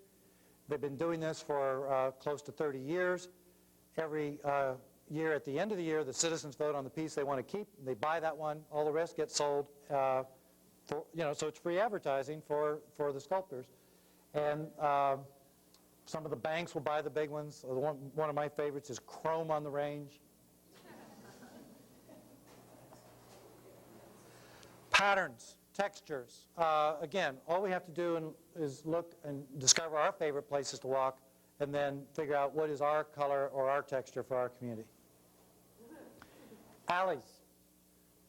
They've been doing this for close to 30 years. Every year, at the end of the year, the citizens vote on the piece they want to keep. They buy that one. All the rest gets sold. So it's free advertising for the sculptors. And some of the banks will buy the big ones. One of my favorites is Chrome on the Range. Patterns, textures. Again, all we have to do is look and discover our favorite places to walk, and then figure out what is our color or our texture for our community. Alleys.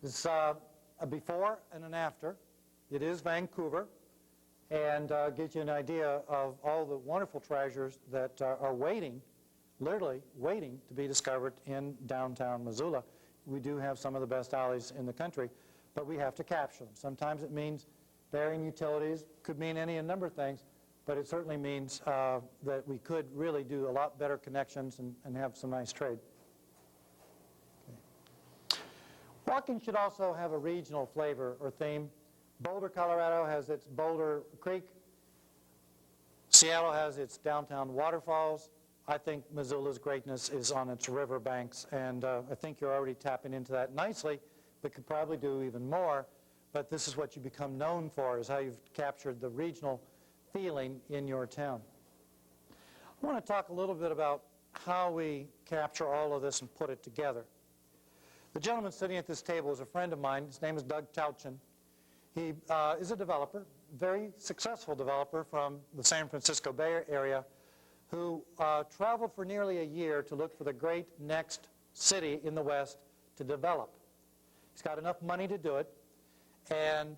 This is a before and an after. It is Vancouver, and gives you an idea of all the wonderful treasures that are waiting literally waiting to be discovered in downtown Missoula. We do have some of the best alleys in the country, but we have to capture them. Sometimes it means burying utilities, could mean any number of things, but it certainly means that we could really do a lot better connections and have some nice trade. Okay. Walking should also have a regional flavor or theme. Boulder, Colorado has its Boulder Creek. Seattle has its downtown waterfalls. I think Missoula's greatness is on its river banks, and I think you're already tapping into that nicely, but could probably do even more. But this is what you become known for, is how you've captured the regional feeling in your town. I want to talk a little bit about how we capture all of this and put it together. The gentleman sitting at this table is a friend of mine. His name is Doug Tauchin. He is a developer, very successful developer from the San Francisco Bay Area, who traveled for nearly a year to look for the great next city in the West to develop. He's got enough money to do it, and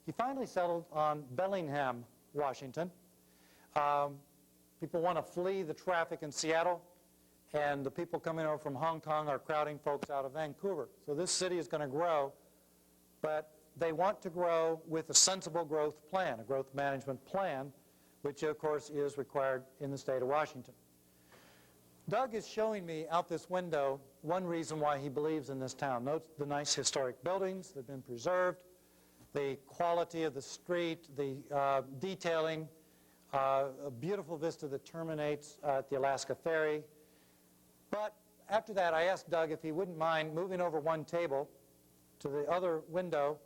he finally settled on Bellingham, Washington. People want to flee the traffic in Seattle, and the people coming over from Hong Kong are crowding folks out of Vancouver. So this city is going to grow, but they want to grow with a sensible growth plan, a growth management plan, which of course is required in the state of Washington. Doug is showing me out this window one reason why he believes in this town. Note the nice historic buildings that have been preserved, the quality of the street, the detailing, a beautiful vista that terminates at the Alaska Ferry. But after that, I asked Doug if he wouldn't mind moving over one table to the other window,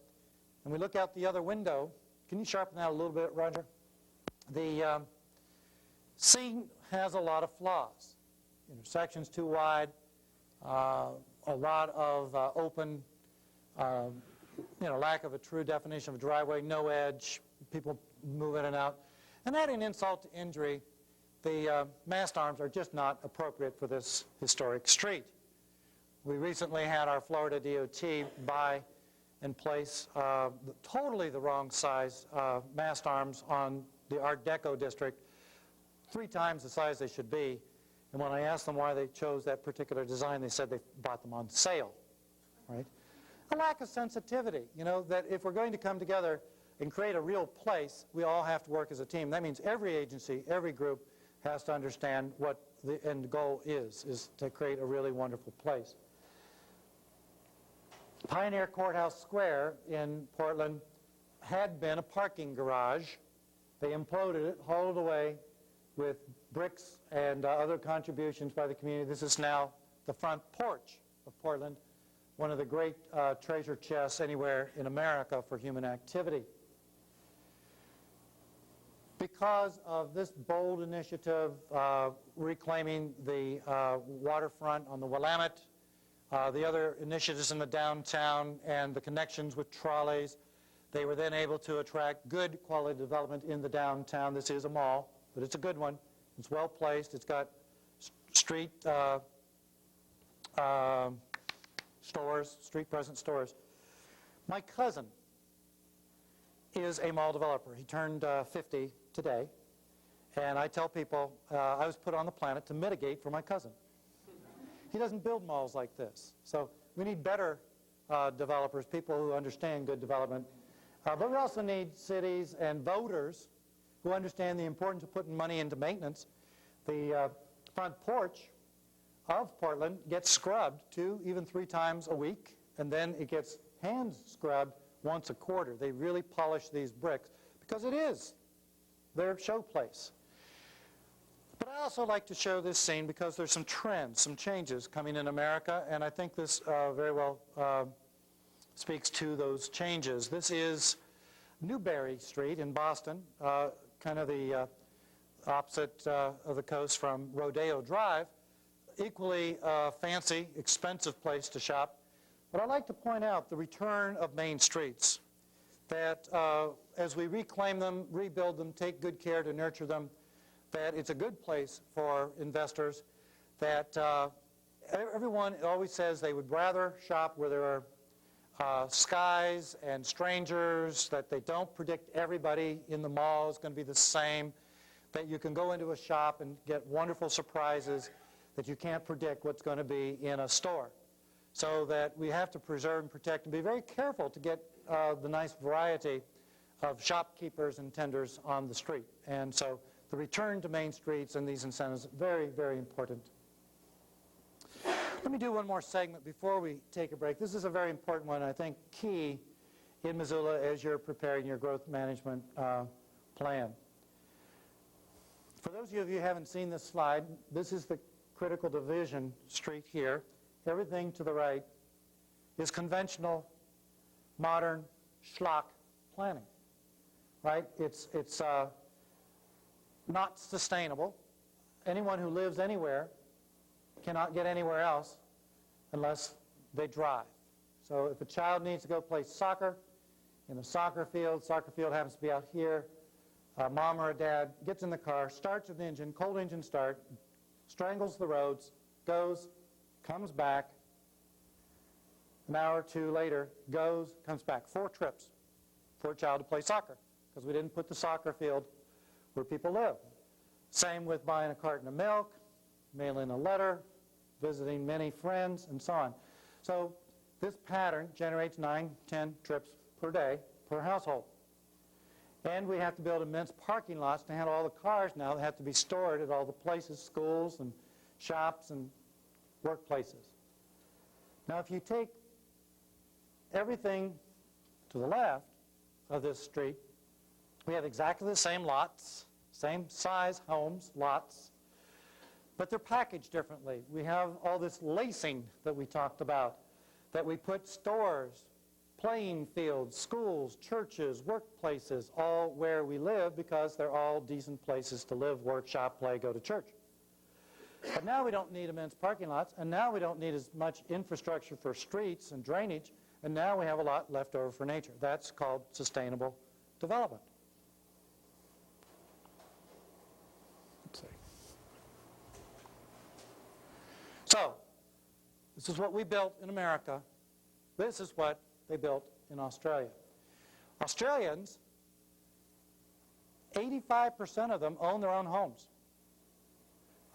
and we look out the other window. Can you sharpen that a little bit, Roger? The scene has a lot of flaws. Intersections too wide, a lot of open, lack of a true definition of a driveway, no edge, people move in and out. And adding insult to injury, the mast arms are just not appropriate for this historic street. We recently had our Florida DOT buy and place totally the wrong size mast arms on the Art Deco district, 3 times the size they should be. And when I asked them why they chose that particular design, they said they bought them on sale, right? A lack of sensitivity, that if we're going to come together and create a real place, we all have to work as a team. That means every agency, every group has to understand what the end goal is to create a really wonderful place. Pioneer Courthouse Square in Portland had been a parking garage. They imploded it, hauled it away with bricks and other contributions by the community. This is now the front porch of Portland, one of the great treasure chests anywhere in America for human activity. Because of this bold initiative, reclaiming the waterfront on the Willamette, the other initiatives in the downtown, and the connections with trolleys, they were then able to attract good quality development in the downtown. This is a mall, but it's a good one. It's well placed. It's got street stores, street present stores. My cousin is a mall developer. He turned 50 today, and I tell people I was put on the planet to mitigate for my cousin. He doesn't build malls like this. So we need better developers, people who understand good development. But we also need cities and voters who understand the importance of putting money into maintenance. The front porch of Portland gets scrubbed 2, even 3 times a week, and then it gets hand scrubbed once a quarter. They really polish these bricks because it is their showplace. But I also like to show this scene because there's some trends, some changes coming in America, and I think this very well speaks to those changes. This is Newberry Street in Boston, kind of the opposite of the coast from Rodeo Drive. Equally fancy, expensive place to shop. But I'd like to point out the return of main streets, that as we reclaim them, rebuild them, take good care to nurture them, that it's a good place for investors, that everyone always says they would rather shop where there are skies and strangers, that they don't predict everybody in the mall is going to be the same, that you can go into a shop and get wonderful surprises. that you can't predict what's going to be in a store. So that we have to preserve and protect and be very careful to get the nice variety of shopkeepers and tenders on the street. And so the return to main streets and these incentives, very, very important. Let me do one more segment before we take a break. This is a very important one, I think, key in Missoula as you're preparing your growth management plan. For those of you who haven't seen this slide, this is the critical division street here. Everything to the right is conventional, modern, schlock planning, right? It's not sustainable. Anyone who lives anywhere cannot get anywhere else unless they drive. So if a child needs to go play soccer in a soccer field happens to be out here, a mom or a dad gets in the car, starts an engine, cold engine start, strangles the roads, goes, comes back, an hour or two later, goes, comes back. 4 trips for a child to play soccer because we didn't put the soccer field where people live. Same with buying a carton of milk, mailing a letter, visiting many friends, and so on. So this pattern generates 9, 10 trips per day per household. And we have to build immense parking lots to handle all the cars now that have to be stored at all the places, schools and shops and workplaces. Now if you take everything to the left of this street, we have exactly the same lots, same size homes, lots, but they're packaged differently. We have all this lacing that we talked about, that we put stores, playing fields, schools, churches, workplaces, all where we live because they're all decent places to live, work, shop, play, go to church. But now we don't need immense parking lots, and now we don't need as much infrastructure for streets and drainage, and now we have a lot left over for nature. That's called sustainable development. Let's see. So, this is what we built in America. This is what they built in Australia. Australians, 85% of them own their own homes.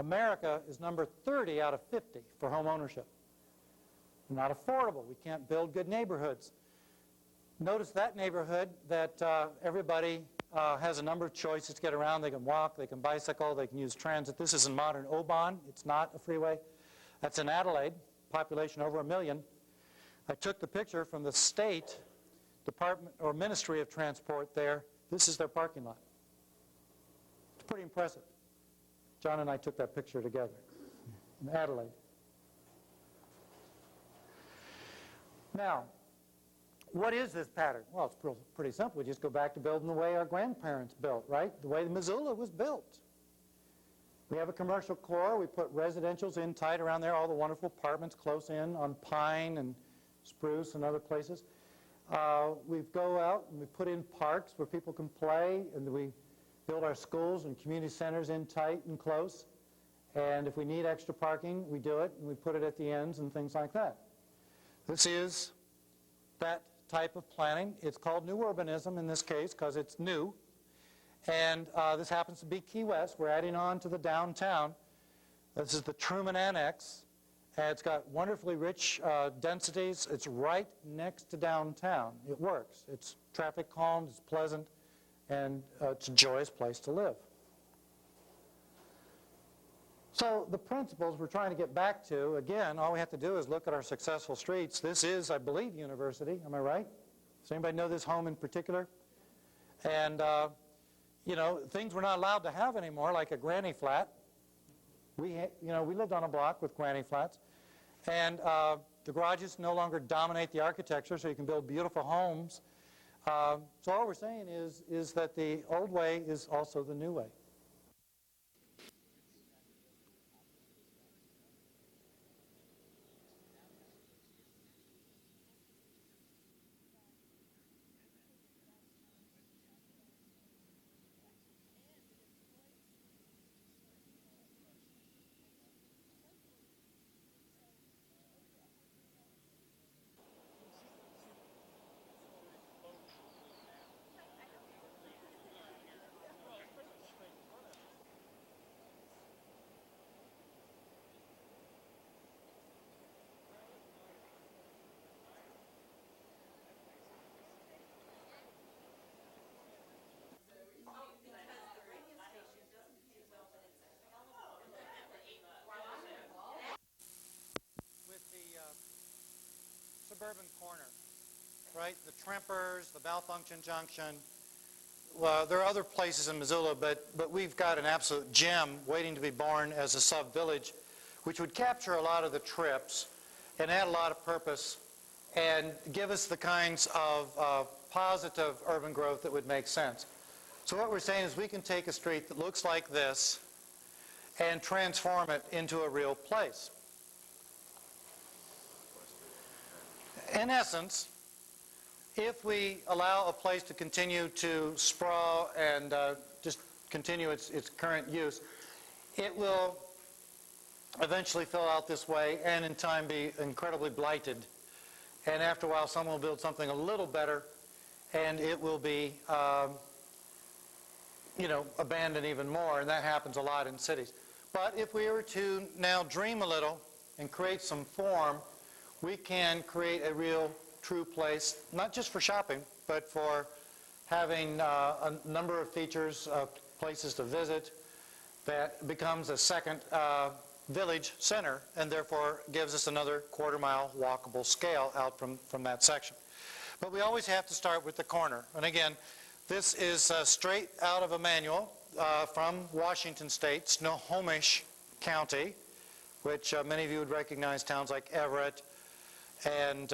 America is number 30 out of 50 for home ownership. Not affordable. We can't build good neighborhoods. Notice that neighborhood that everybody has a number of choices to get around. They can walk, they can bicycle, they can use transit. This is in modern Oban. It's not a freeway. That's in Adelaide, population over 1 million. I took the picture from the state department or Ministry of Transport there. This is their parking lot. It's pretty impressive. John and I took that picture together in Adelaide. Now, what is this pattern? Well, it's pretty simple. We just go back to building the way our grandparents built, right? The way Missoula was built. We have a commercial core. We put residentials in tight around there, all the wonderful apartments close in on Pine and Spruce and other places. We go out and we put in parks where people can play, and we build our schools and community centers in tight and close. And if we need extra parking, we do it, and we put it at the ends and things like that. This is that type of planning. It's called new urbanism in this case because it's new. And this happens to be Key West. We're adding on to the downtown. This is the Truman Annex. And it's got wonderfully rich densities. It's right next to downtown. It works. It's traffic calm, it's pleasant, and it's a joyous place to live. So the principles we're trying to get back to, again, all we have to do is look at our successful streets. This is, I believe, University. Am I right? Does anybody know this home in particular? And, you know, things we're not allowed to have anymore, like a granny flat. We lived on a block with granny flats. And the garages no longer dominate the architecture, so you can build beautiful homes. So all we're saying is that the old way is also the new way. suburban corner, right? The Trempers, the Malfunction Junction. Well, there are other places in Missoula, but we've got an absolute gem waiting to be born as a sub-village, which would capture a lot of the trips and add a lot of purpose and give us the kinds of positive urban growth that would make sense. So what we're saying is we can take a street that looks like this and transform it into a real place. In essence, if we allow a place to continue to sprawl and just continue its current use, it will eventually fill out this way and in time be incredibly blighted. And after a while, someone will build something a little better and it will be, abandoned even more, and that happens a lot in cities. But if we were to now dream a little and create some form, we can create a real true place, not just for shopping, but for having a number of features, places to visit, that becomes a second village center and therefore gives us another quarter-mile walkable scale out from that section. But we always have to start with the corner. And again, this is straight out of a manual from Washington State, Snohomish County, which many of you would recognize towns like Everett and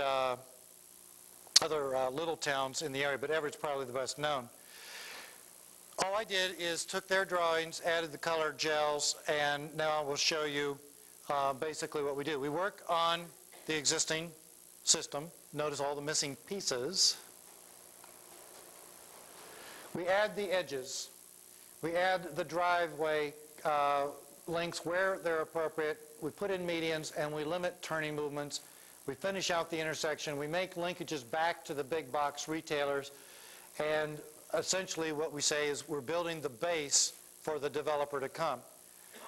other little towns in the area, but Everett's probably the best known. All I did is took their drawings, added the color gels, and now I will show you basically what we do. We work on the existing system. Notice all the missing pieces. We add the edges. We add the driveway lengths where they're appropriate. We put in medians, and we limit turning movements. We finish out the intersection. We make linkages back to the big box retailers. And essentially what we say is we're building the base for the developer to come.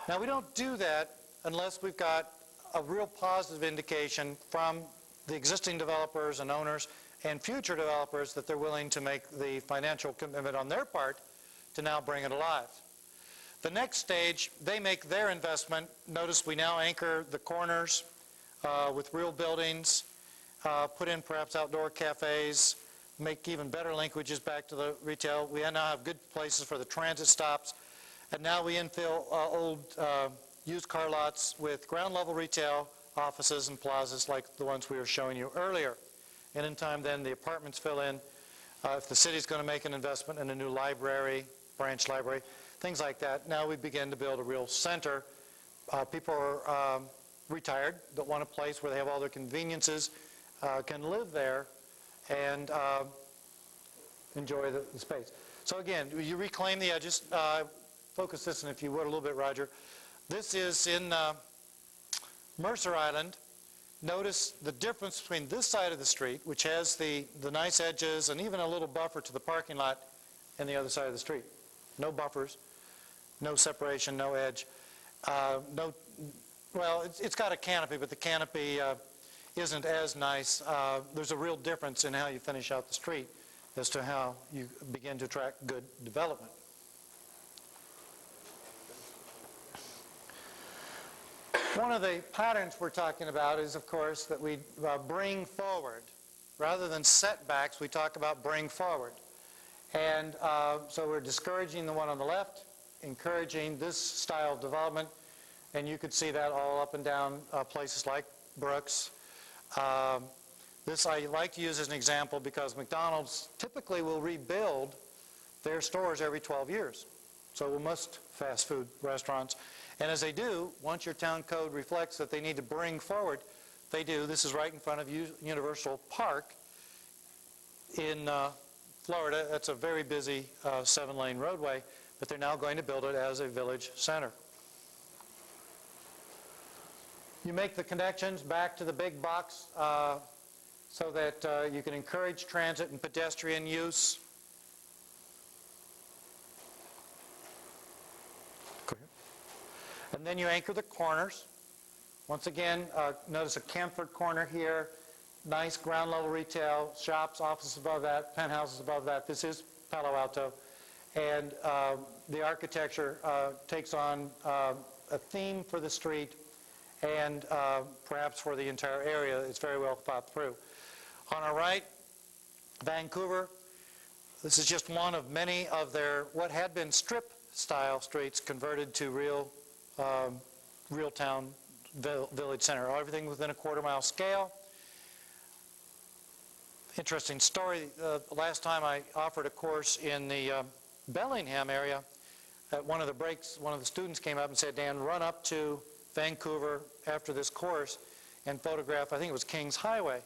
Now, we don't do that unless we've got a real positive indication from the existing developers and owners and future developers that they're willing to make the financial commitment on their part to now bring it alive. The next stage, they make their investment. Notice we now anchor the corners with real buildings, put in perhaps outdoor cafes, make even better linkages back to the retail. We now have good places for the transit stops. And now we infill old used car lots with ground level retail, offices and plazas like the ones we were showing you earlier. And in time then the apartments fill in. If the city's going to make an investment in a new library, branch library, things like that, now we begin to build a real center. People are retired, that want a place where they have all their conveniences, can live there and enjoy the space. So again, you reclaim the edges. Focus this in, if you would, a little bit, Roger. This is in Mercer Island. Notice the difference between this side of the street, which has the nice edges and even a little buffer to the parking lot, and the other side of the street. No buffers, no separation, no edge. Well, it's got a canopy, but the canopy isn't as nice. There's a real difference in how you finish out the street as to how you begin to attract good development. One of the patterns we're talking about is, of course, that we bring forward. Rather than setbacks, we talk about bring forward. And so we're discouraging the one on the left, encouraging this style of development, and you could see that all up and down places like Brooks. This I like to use as an example because McDonald's typically will rebuild their stores every 12 years. So will most fast food restaurants. And as they do, once your town code reflects that they need to bring forward, they do. This is right in front of Universal Park in Florida. That's a very busy 7-lane roadway, but they're now going to build it as a village center. You make the connections back to the big box so that you can encourage transit and pedestrian use. And then you anchor the corners. Once again, notice a Camford corner here, nice ground level retail, shops, offices above that, penthouses above that. This is Palo Alto. And the architecture takes on a theme for the street and perhaps for the entire area. It's very well thought through. On our right, Vancouver. This is just one of many of their what had been strip-style streets converted to real town village center. Everything within a quarter-mile scale. Interesting story. Last time I offered a course in the Bellingham area, at one of the breaks, one of the students came up and said, Dan, run up to Vancouver after this course and photograph, I think it was Kings Highway.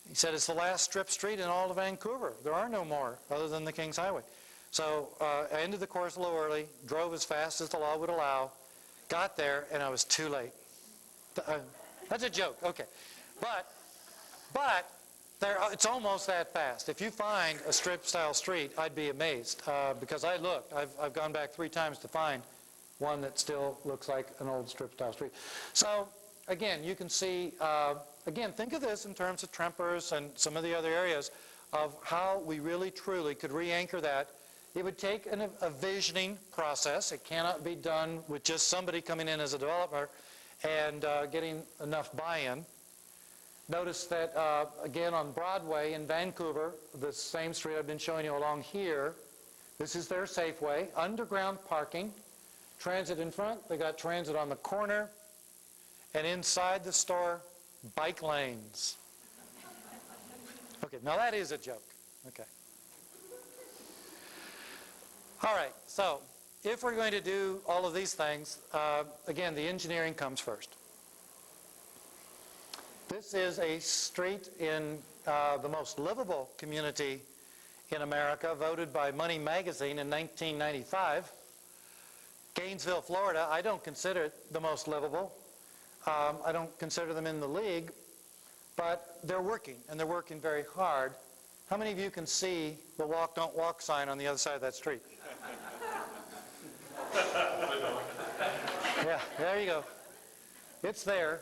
He said, it's the last strip street in all of Vancouver. There are no more other than the Kings Highway. So I ended the course a little early, drove as fast as the law would allow, got there, and I was too late. That's a joke, okay. But it's almost that fast. If you find a strip-style street, I'd be amazed because I looked. I've gone back 3 times to find one that still looks like an old strip-style street. So again, you can see, again, think of this in terms of Trempers and some of the other areas of how we really, truly could re-anchor that. It would take a visioning process. It cannot be done with just somebody coming in as a developer and getting enough buy-in. Notice that, again, on Broadway in Vancouver, the same street I've been showing you along here, this is their Safeway, underground parking, transit in front, they got transit on the corner, and inside the store, bike lanes. Okay, now that is a joke. Okay. All right, so if we're going to do all of these things, again, the engineering comes first. This is a street in the most livable community in America, voted by Money Magazine in 1995. Gainesville, Florida, I don't consider it the most livable. I don't consider them in the league, but they're working, and they're working very hard. How many of you can see the walk, don't walk sign on the other side of that street? Yeah, there you go. It's there.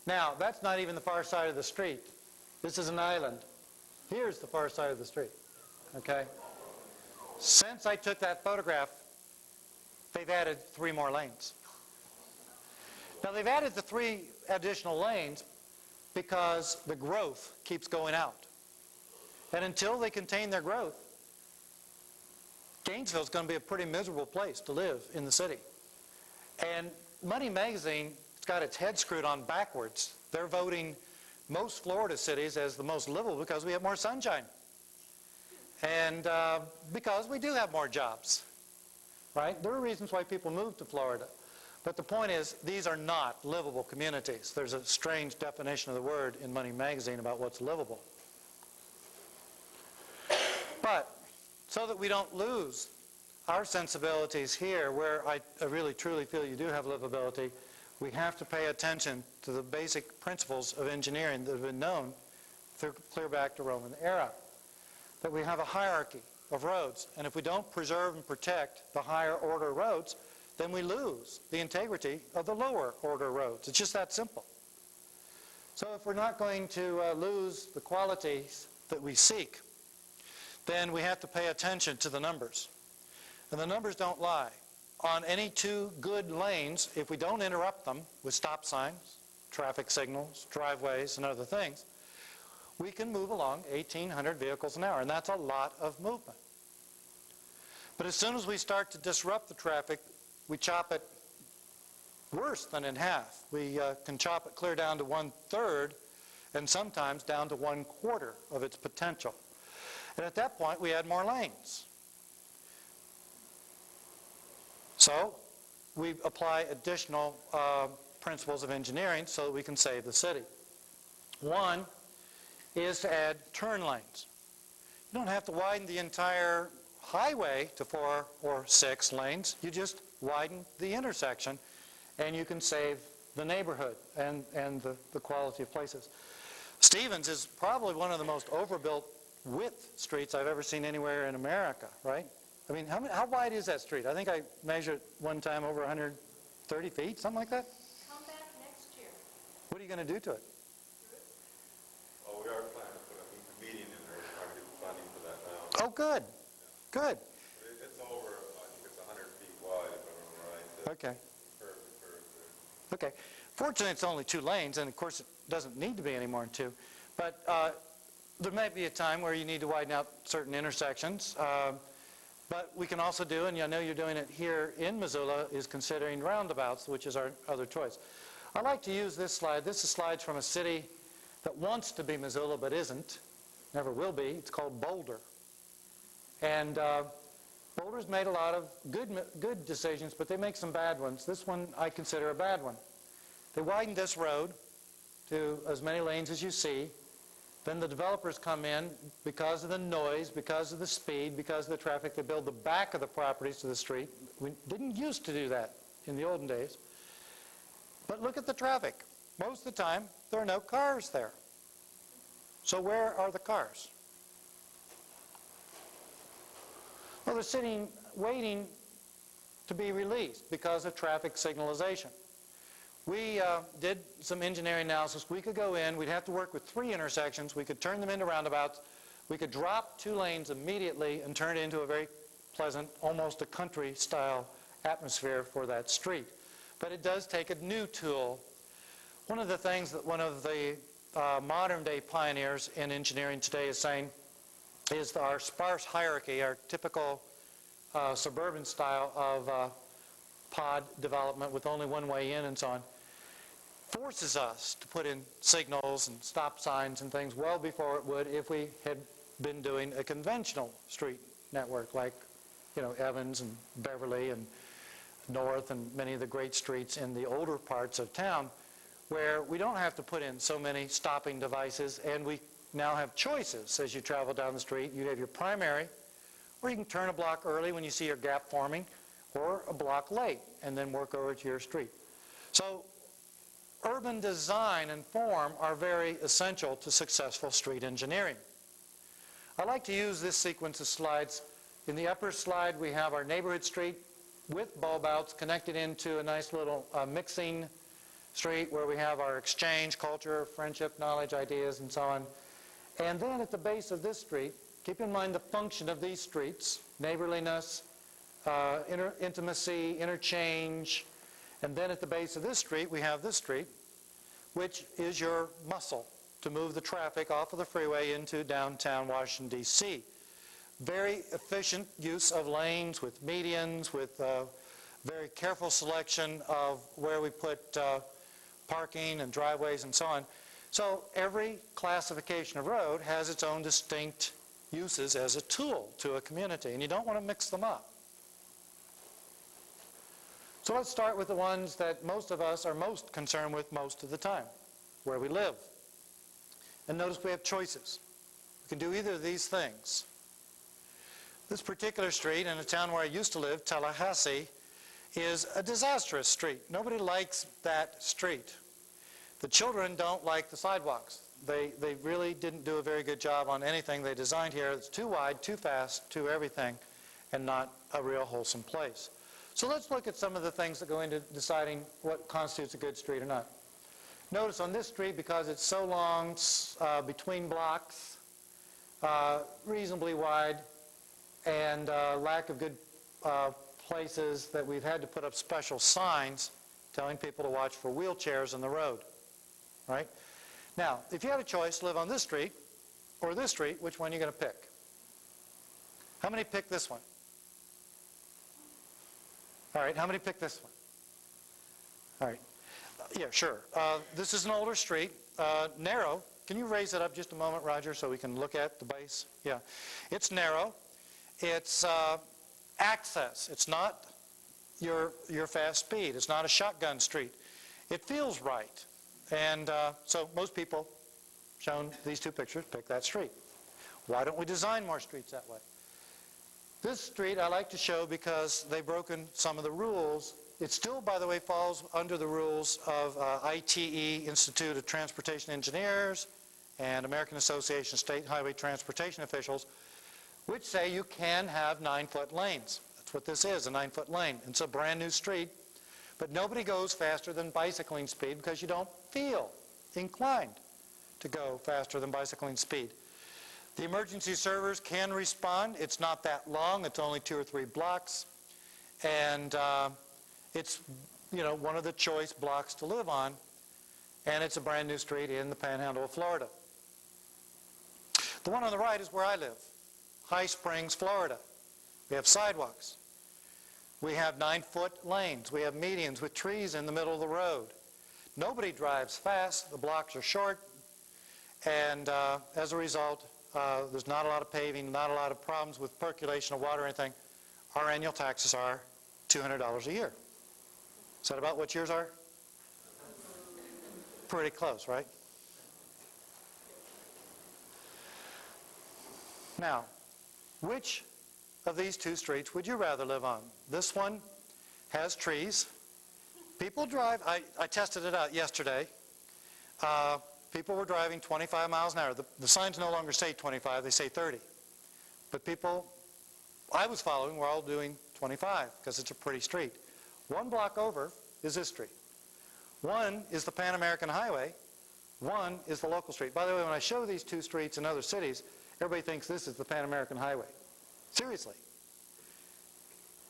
Now, that's not even the far side of the street. This is an island. Here's the far side of the street, okay? Since I took that photograph, they've added 3 more lanes. Now, they've added the 3 additional lanes because the growth keeps going out. And until they contain their growth, Gainesville's going to be a pretty miserable place to live in the city. And Money Magazine got its head screwed on backwards. They're voting most Florida cities as the most livable because we have more sunshine. And because we do have more jobs, right? There are reasons why people move to Florida. But the point is, these are not livable communities. There's a strange definition of the word in Money Magazine about what's livable. But so that we don't lose our sensibilities here, where I really truly feel you do have livability, we have to pay attention to the basic principles of engineering that have been known clear back to Roman era. That we have a hierarchy of roads, and if we don't preserve and protect the higher order roads, then we lose the integrity of the lower order roads. It's just that simple. So if we're not going to lose the qualities that we seek, then we have to pay attention to the numbers. And the numbers don't lie. On any 2 good lanes, if we don't interrupt them with stop signs, traffic signals, driveways, and other things, we can move along 1,800 vehicles an hour, and that's a lot of movement. But as soon as we start to disrupt the traffic, we chop it worse than in half. We can chop it clear down to 1/3, and sometimes down to 1/4 of its potential. And at that point, we add more lanes. So we apply additional principles of engineering so that we can save the city. One is to add turn lanes. You don't have to widen the entire highway to 4 or 6 lanes. You just widen the intersection, and you can save the neighborhood and the quality of places. Stevens is probably one of the most overbuilt width streets I've ever seen anywhere in America, right? I mean, how wide is that street? I think I measured one time over 130 feet, something like that.
Come back next year.
What are you going to do to it?
Oh, we are planning to put a median in there. We're trying to get funding for that now.
Oh, good. Good.
It's over, I think it's 100 feet wide, if I remember right.
Okay.
Curve there.
Okay. Fortunately, it's only 2 lanes, and of course, it doesn't need to be any more than 2. But there may be a time where you need to widen out certain intersections, but we can also do, and I know you're doing it here in Missoula, is considering roundabouts, which is our other choice. I like to use this slide. This is slides from a city that wants to be Missoula but isn't, never will be. It's called Boulder. And Boulder's made a lot of good decisions, but they make some bad ones. This one I consider a bad one. They widened this road to as many lanes as you see. Then the developers come in because of the noise, because of the speed, because of the traffic. They build the back of the properties to the street. We didn't used to do that in the olden days. But look at the traffic. Most of the time, there are no cars there. So where are the cars? Well, they're sitting, waiting to be released because of traffic signalization. We did some engineering analysis. We could go in, we'd have to work with 3 intersections. We could turn them into roundabouts. We could drop 2 lanes immediately and turn it into a very pleasant, almost a country-style atmosphere for that street. But it does take a new tool. One of the things that one of the modern-day pioneers in engineering today is saying is our sparse hierarchy, our typical suburban style of pod development with only one way in and so on, forces us to put in signals and stop signs and things well before it would if we had been doing a conventional street network like, you know, Evans and Beverly and North and many of the great streets in the older parts of town, where we don't have to put in so many stopping devices, and we now have choices as you travel down the street. You have your primary, or you can turn a block early when you see your gap forming, or a block late, and then work over to your street. So urban design and form are very essential to successful street engineering. I like to use this sequence of slides. In the upper slide, we have our neighborhood street with bulb outs connected into a nice little mixing street where we have our exchange, culture, friendship, knowledge, ideas, and so on. And then at the base of this street, keep in mind the function of these streets: neighborliness, intimacy, interchange. And then at the base of this street, we have this street, which is your muscle to move the traffic off of the freeway into downtown Washington, D.C. Very efficient use of lanes with medians, with very careful selection of where we put parking and driveways and so on. So every classification of road has its own distinct uses as a tool to a community, and you don't want to mix them up. So let's start with the ones that most of us are most concerned with most of the time, where we live. And notice we have choices. We can do either of these things. This particular street in a town where I used to live, Tallahassee, is a disastrous street. Nobody likes that street. The children don't like the sidewalks. They really didn't do a very good job on anything they designed here. It's too wide, too fast, too everything, and not a real wholesome place. So let's look at some of the things that go into deciding what constitutes a good street or not. Notice on this street, because it's so long, between blocks, reasonably wide, and lack of good places, that we've had to put up special signs telling people to watch for wheelchairs on the road. Right? Now, if you had a choice to live on this street or this street, which one are you going to pick? How many pick this one? All right, how many pick this one? All right. Yeah, sure. This is an older street, narrow. Can you raise it up just a moment, Roger, so we can look at the base? Yeah. It's narrow. It's access. It's not your fast speed. It's not a shotgun street. It feels right. And so most people, shown these 2 pictures, pick that street. Why don't we design more streets that way? This street I like to show because they've broken some of the rules. It still, by the way, falls under the rules of ITE, Institute of Transportation Engineers, and American Association of State Highway Transportation Officials, which say you can have 9-foot lanes. That's what this is, a 9-foot lane. It's a brand new street, but nobody goes faster than bicycling speed because you don't feel inclined to go faster than bicycling speed. The emergency servers can respond. It's not that long. It's only 2 or 3 blocks. And it's, you know, one of the choice blocks to live on. And it's a brand new street in the Panhandle of Florida. The one on the right is where I live, High Springs, Florida. We have sidewalks. We have 9-foot lanes. We have medians with trees in the middle of the road. Nobody drives fast. The blocks are short. And as a result, there's not a lot of paving, not a lot of problems with percolation of water or anything. Our annual taxes are $200 a year. Is that about what yours are? Pretty close, right? Now, which of these two streets would you rather live on? This one has trees. People drive, I tested it out yesterday. People were driving 25 miles an hour. The signs no longer say 25, they say 30. But people I was following were all doing 25 because it's a pretty street. One block over is this street. One is the Pan American Highway. One is the local street. By the way, when I show these two streets in other cities, everybody thinks this is the Pan American Highway. Seriously.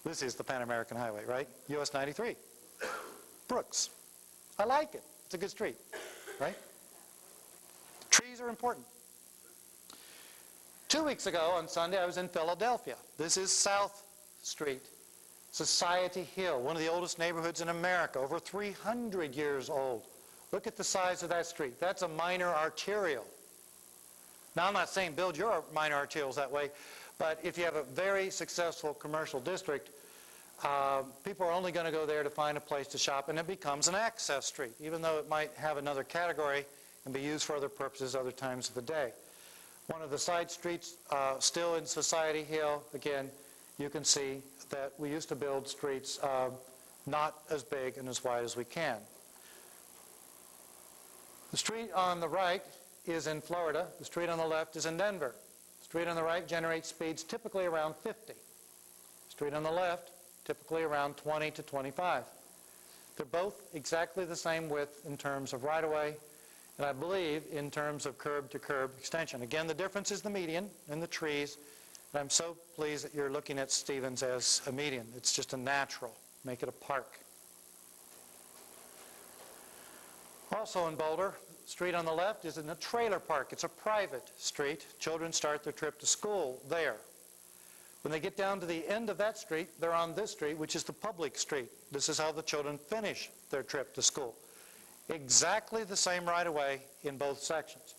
This is the Pan American Highway, right? US 93. Brooks. I like it. It's a good street, right? Trees are important. 2 weeks ago on Sunday, I was in Philadelphia. This is South Street, Society Hill, one of the oldest neighborhoods in America, over 300 years old. Look at the size of that street. That's a minor arterial. Now, I'm not saying build your minor arterials that way, but if you have a very successful commercial district, people are only going to go there to find a place to shop, and it becomes an access street, even though it might have another category and be used for other purposes other times of the day. One of the side streets still in Society Hill, again, you can see that we used to build streets not as big and as wide as we can. The street on the right is in Florida. The street on the left is in Denver. The street on the right generates speeds typically around 50. The street on the left, typically around 20 to 25. They're both exactly the same width in terms of right-of-way, and I believe in terms of curb-to-curb extension. Again, the difference is the median and the trees, and I'm so pleased that you're looking at Stevens as a median. It's just a natural. Make it a park. Also in Boulder, the street on the left is in a trailer park. It's a private street. Children start their trip to school there. When they get down to the end of that street, they're on this street, which is the public street. This is how the children finish their trip to school. Exactly the same right-of-way in both sections.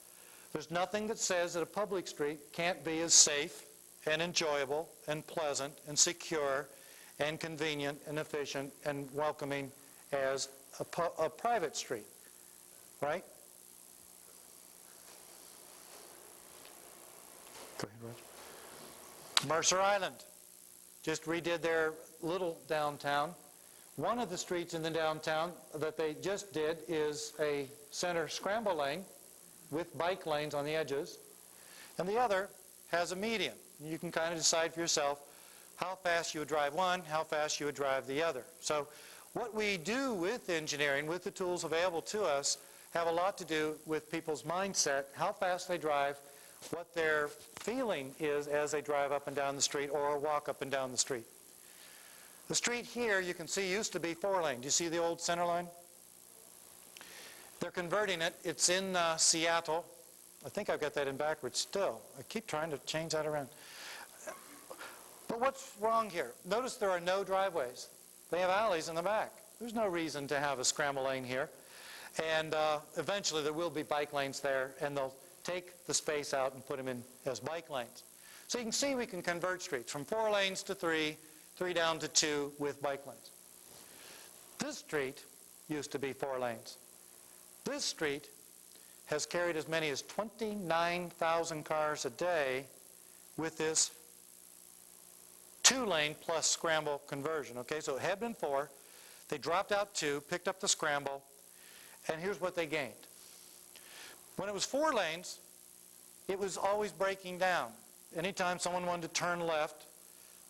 There's nothing that says that a public street can't be as safe and enjoyable and pleasant and secure and convenient and efficient and welcoming as a private street, right? Go ahead, Roger. Mercer Island just redid their little downtown. One of the streets in the downtown that they just did is a center scramble lane with bike lanes on the edges, and the other has a median. You can kind of decide for yourself how fast you would drive one, how fast you would drive the other. So what we do with engineering, with the tools available to us, have a lot to do with people's mindset, how fast they drive, what their feeling is as they drive up and down the street or walk up and down the street. The street here, you can see, used to be 4-lane. Do you see the old center line? They're converting it. It's in Seattle. I think I've got that in backwards still. I keep trying to change that around. But what's wrong here? Notice there are no driveways. They have alleys in the back. There's no reason to have a scramble lane here. And eventually there will be bike lanes there, and they'll take the space out and put them in as bike lanes. So you can see we can convert streets from 4 lanes to 3, 3 down to 2 with bike lanes. This street used to be 4 lanes. This street has carried as many as 29,000 cars a day with this 2-lane plus scramble conversion. Okay, so it had been 4. They dropped out 2, picked up the scramble, and here's what they gained. When it was 4 lanes, it was always breaking down. Anytime someone wanted to turn left,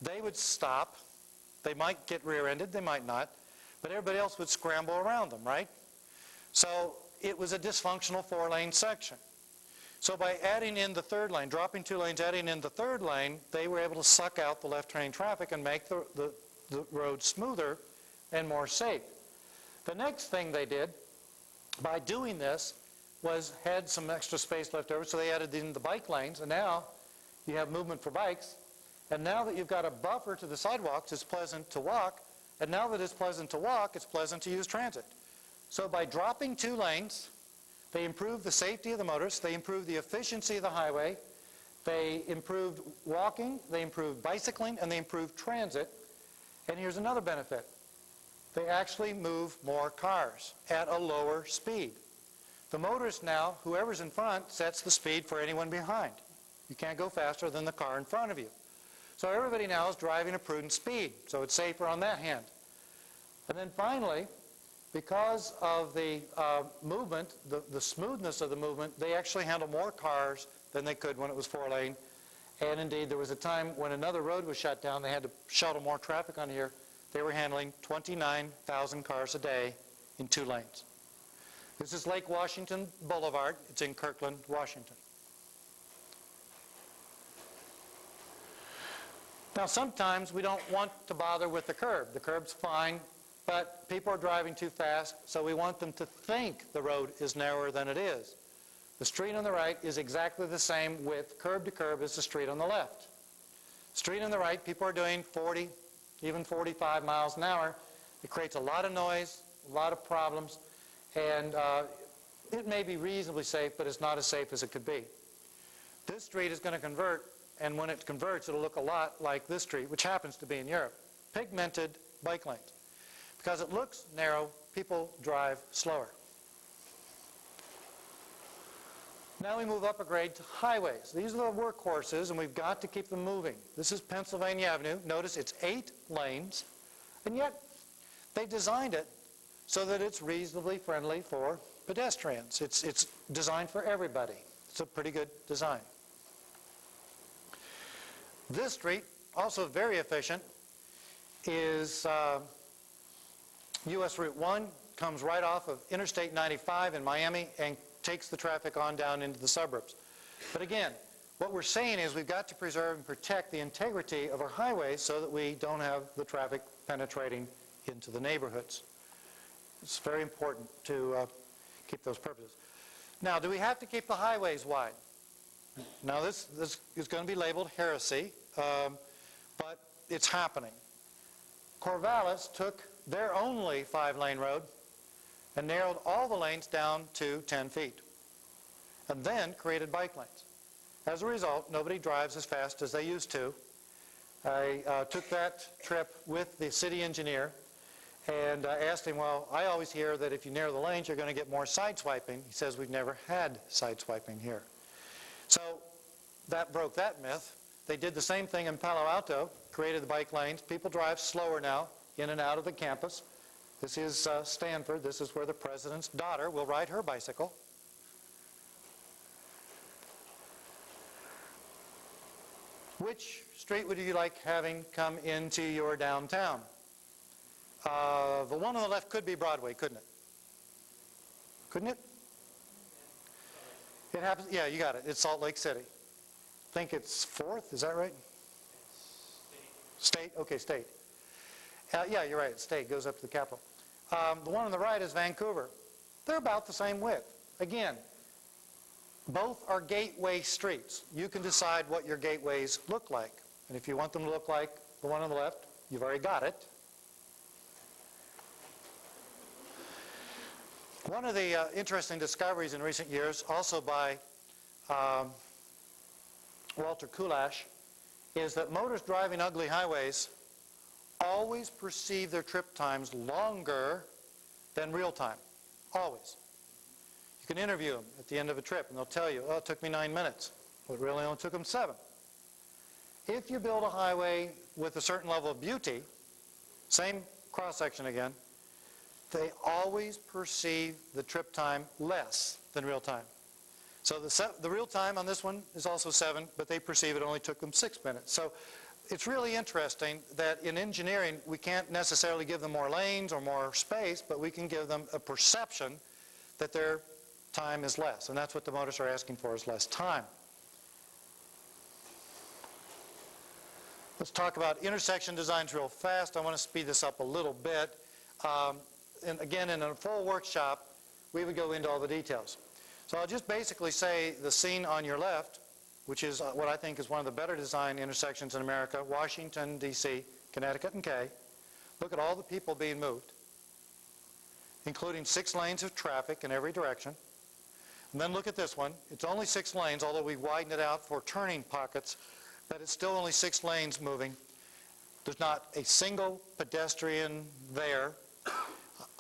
they would stop. They might get rear-ended, they might not, but everybody else would scramble around them, right? So it was a dysfunctional 4-lane section. So by adding in the 3rd lane, dropping 2 lanes, adding in the 3rd lane, they were able to suck out the left-turning traffic and make the road smoother and more safe. The next thing they did, by doing this, had some extra space left over, so they added in the bike lanes, and now you have movement for bikes. And now that you've got a buffer to the sidewalks, it's pleasant to walk. And now that it's pleasant to walk, it's pleasant to use transit. So by dropping 2 lanes, they improved the safety of the motorists, they improved the efficiency of the highway, they improved walking, they improved bicycling, and they improved transit. And here's another benefit. They actually move more cars at a lower speed. The motorist now, whoever's in front, sets the speed for anyone behind. You can't go faster than the car in front of you. So everybody now is driving a prudent speed, so it's safer on that hand. And then finally, because of the movement, the smoothness of the movement, they actually handle more cars than they could when it was 4-lane. And indeed, there was a time when another road was shut down, they had to shuttle more traffic on here. They were handling 29,000 cars a day in 2 lanes. This is Lake Washington Boulevard. It's in Kirkland, Washington. Now, sometimes we don't want to bother with the curb. The curb's fine, but people are driving too fast, so we want them to think the road is narrower than it is. The street on the right is exactly the same width, curb to curb, as the street on the left. Street on the right, people are doing 40, even 45 miles an hour. It creates a lot of noise, a lot of problems, and it may be reasonably safe, but it's not as safe as it could be. This street is going to convert, and when it converts, it'll look a lot like this street, which happens to be in Europe. Pigmented bike lanes. Because it looks narrow, people drive slower. Now we move up a grade to highways. These are the workhorses, and we've got to keep them moving. This is Pennsylvania Avenue. Notice it's 8 lanes, and yet they designed it so that it's reasonably friendly for pedestrians. It's designed for everybody. It's a pretty good design. This street, also very efficient, is U.S. Route 1, comes right off of Interstate 95 in Miami and takes the traffic on down into the suburbs. But again, what we're saying is we've got to preserve and protect the integrity of our highways so that we don't have the traffic penetrating into the neighborhoods. It's very important to keep those purposes. Now, do we have to keep the highways wide? Now, this is going to be labeled heresy, but it's happening. Corvallis took their only 5-lane road and narrowed all the lanes down to 10 feet, and then created bike lanes. As a result, nobody drives as fast as they used to. I took that trip with the city engineer, and I asked him, well, I always hear that if you narrow the lanes, you're going to get more sideswiping. He says, we've never had sideswiping here. So that broke that myth. They did the same thing in Palo Alto, created the bike lanes. People drive slower now in and out of the campus. This is Stanford. This is where the president's daughter will ride her bicycle. Which street would you like having come into your downtown? The one on the left could be Broadway, couldn't it? Couldn't it? It happens, yeah, you got it. It's Salt Lake City. I think it's 4th, is that right? State? Okay, State. Yeah, you're right, State goes up to the Capitol. The one on the right is Vancouver. They're about the same width. Again, both are gateway streets. You can decide what your gateways look like. And if you want them to look like the one on the left, you've already got it. One of the interesting discoveries in recent years, also by Walter Kulash, is that motorists driving ugly highways always perceive their trip times longer than real time. Always. You can interview them at the end of a trip, and they'll tell you, oh, it took me 9 minutes. Well, it really only took them 7. If you build a highway with a certain level of beauty, same cross-section again, they always perceive the trip time less than real time. So the real time on this one is also 7, but they perceive it only took them 6 minutes. So it's really interesting that in engineering, we can't necessarily give them more lanes or more space, but we can give them a perception that their time is less. And that's what the motorists are asking for, is less time. Let's talk about intersection designs real fast. I want to speed this up a little bit. And again, in a full workshop, we would go into all the details. So I'll just basically say the scene on your left, which is what I think is one of the better designed intersections in America, Washington, D.C., Connecticut, and K. Look at all the people being moved, including 6 lanes of traffic in every direction. And then look at this one. It's only 6 lanes, although we widened it out for turning pockets, but it's still only 6 lanes moving. There's not a single pedestrian there.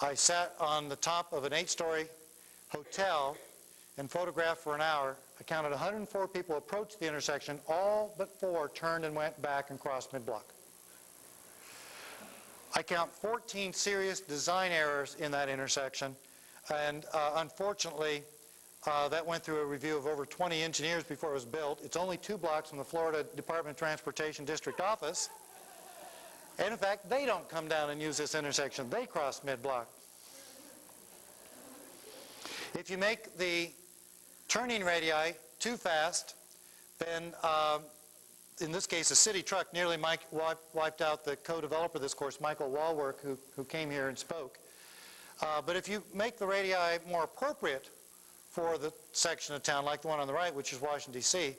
I sat on the top of an 8-story hotel and photographed for an hour. I counted 104 people approach the intersection. All but 4 turned and went back and crossed mid-block. I count 14 serious design errors in that intersection, and unfortunately, that went through a review of over 20 engineers before it was built. It's only 2 blocks from the Florida Department of Transportation District Office. And in fact, they don't come down and use this intersection. They cross mid-block. If you make the turning radii too fast, then in this case, a city truck nearly wiped out the co-developer of this course, Michael Walwork, who came here and spoke. But if you make the radii more appropriate for the section of town, like the one on the right, which is Washington, D.C.,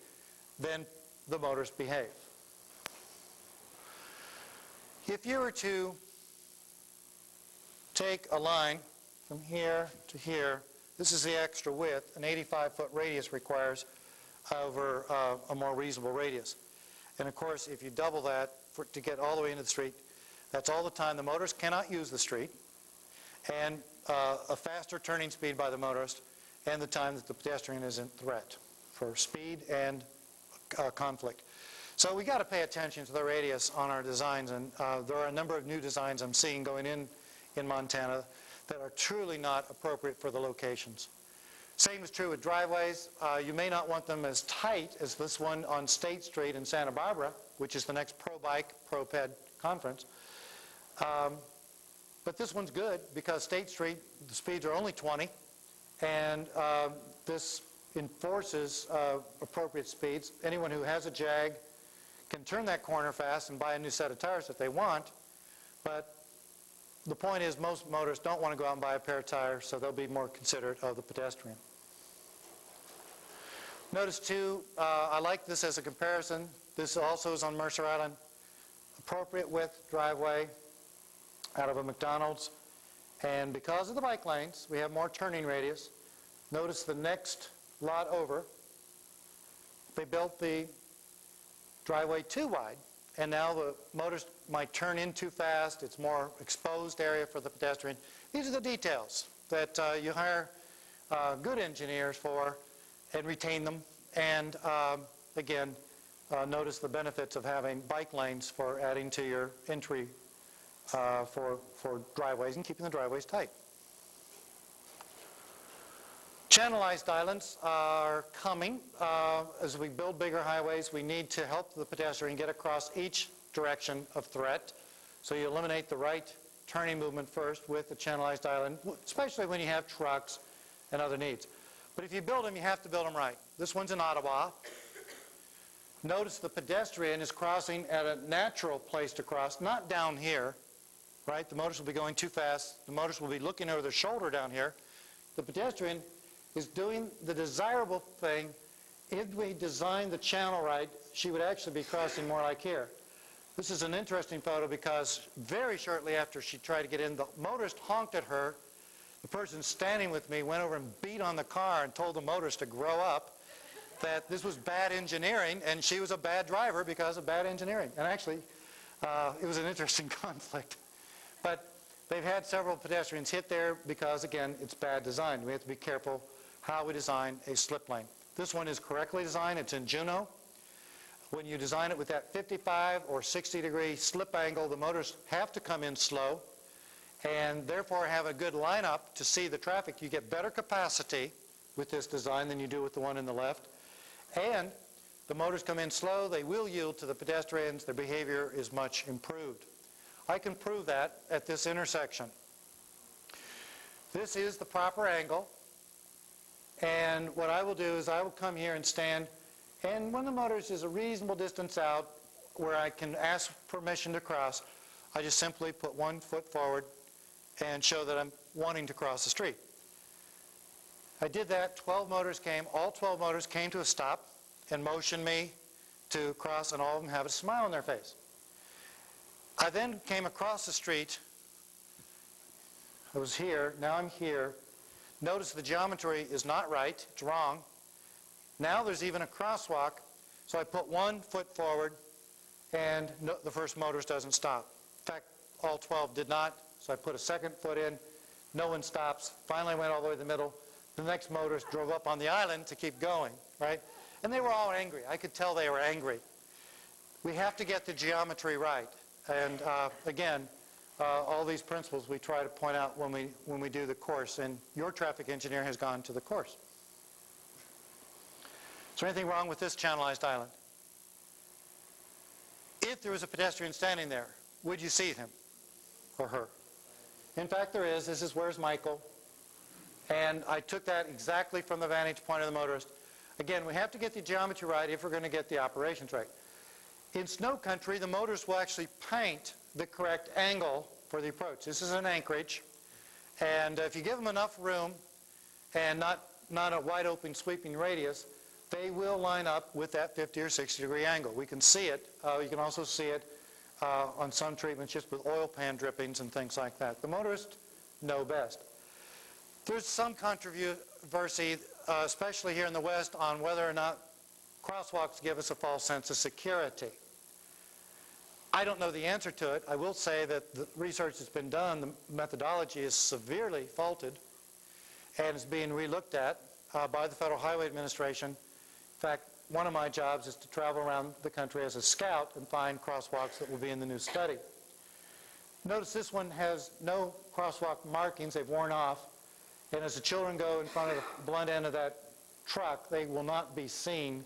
then the motorists behave. If you were to take a line from here to here, this is the extra width. An 85-foot radius requires over a more reasonable radius. And of course, if you double that to get all the way into the street, that's all the time the motorist cannot use the street, and a faster turning speed by the motorist, and the time that the pedestrian is in threat for speed and conflict. So we got to pay attention to the radius on our designs, and there are a number of new designs I'm seeing going in Montana that are truly not appropriate for the locations. Same is true with driveways. You may not want them as tight as this one on State Street in Santa Barbara, which is the next pro-bike, pro-ped conference. But this one's good because State Street, the speeds are only 20, and this enforces appropriate speeds. Anyone who has a Jag can turn that corner fast and buy a new set of tires if they want, but the point is most motorists don't want to go out and buy a pair of tires, so they'll be more considerate of the pedestrian. Notice too, I like this as a comparison. This also is on Mercer Island. Appropriate width driveway out of a McDonald's, and because of the bike lanes, we have more turning radius. Notice the next lot over, they built the driveway too wide, and now the motorist might turn in too fast. It's more exposed area for the pedestrian. These are the details that you hire good engineers for and retain them. And again, notice the benefits of having bike lanes for adding to your entry for driveways and keeping the driveways tight. Channelized islands are coming. As we build bigger highways, we need to help the pedestrian get across each direction of threat. So you eliminate the right turning movement first with the channelized island, especially when you have trucks and other needs. But if you build them, you have to build them right. This one's in Ottawa. Notice the pedestrian is crossing at a natural place to cross, not down here, right? The motorist will be going too fast. The motorist will be looking over their shoulder down here. The pedestrian is doing the desirable thing. If we design the channel right, she would actually be crossing more like here. This is an interesting photo because very shortly after she tried to get in, the motorist honked at her. The person standing with me went over and beat on the car and told the motorist to grow up, that this was bad engineering, and she was a bad driver because of bad engineering. And actually, it was an interesting conflict. But they've had several pedestrians hit there because, again, it's bad design. We have to be careful how we design a slip lane. This one is correctly designed. It's in Juneau. When you design it with that 55 or 60 degree slip angle, the motors have to come in slow and therefore have a good lineup to see the traffic. You get better capacity with this design than you do with the one in the left. And the motors come in slow. They will yield to the pedestrians. Their behavior is much improved. I can prove that at this intersection. This is the proper angle. And what I will do is I will come here and stand, and when the motorist is a reasonable distance out where I can ask permission to cross, I just simply put 1 foot forward and show that I'm wanting to cross the street. I did that, 12 motors came, all 12 motors came to a stop and motioned me to cross, and all of them have a smile on their face. I then came across the street. I was here, now I'm here. Notice the geometry is not right, it's wrong. Now there's even a crosswalk, so I put 1 foot forward, and the first motorist doesn't stop. In fact, all 12 did not, so I put a second foot in, no one stops. Finally went all the way to the middle. The next motorist drove up on the island to keep going, right? And they were all angry. I could tell they were angry. We have to get the geometry right. And again, all these principles we try to point out when we do the course, and your traffic engineer has gone to the course. Is there anything wrong with this channelized island? If there was a pedestrian standing there, would you see him or her? In fact, there is. This is Where's Michael? And I took that exactly from the vantage point of the motorist. Again, we have to get the geometry right if we're going to get the operations right. In snow country, the motorist will actually paint the correct angle for the approach. This is an anchorage, and if you give them enough room and not a wide open sweeping radius, they will line up with that 50 or 60 degree angle. We can see it. You can also see it on some treatments just with oil pan drippings and things like that. The motorists know best. There's some controversy, especially here in the West, on whether or not crosswalks give us a false sense of security. I don't know the answer to it. I will say that the research that's been done, the methodology is severely faulted and is being relooked at by the Federal Highway Administration. In fact, one of my jobs is to travel around the country as a scout and find crosswalks that will be in the new study. Notice this one has no crosswalk markings. They've worn off. And as the children go in front of the blunt end of that truck, they will not be seen.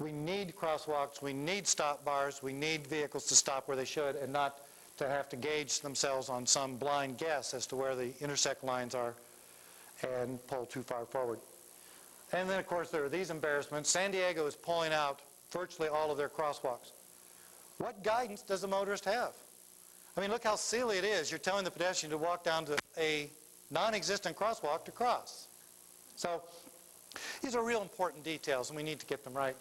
We need crosswalks. We need stop bars. We need vehicles to stop where they should and not to have to gauge themselves on some blind guess as to where the intersect lines are and pull too far forward. And then, of course, there are these embarrassments. San Diego is pulling out virtually all of their crosswalks. What guidance does the motorist have? I mean, look how silly it is. You're telling the pedestrian to walk down to a non-existent crosswalk to cross. So these are real important details, and we need to get them right.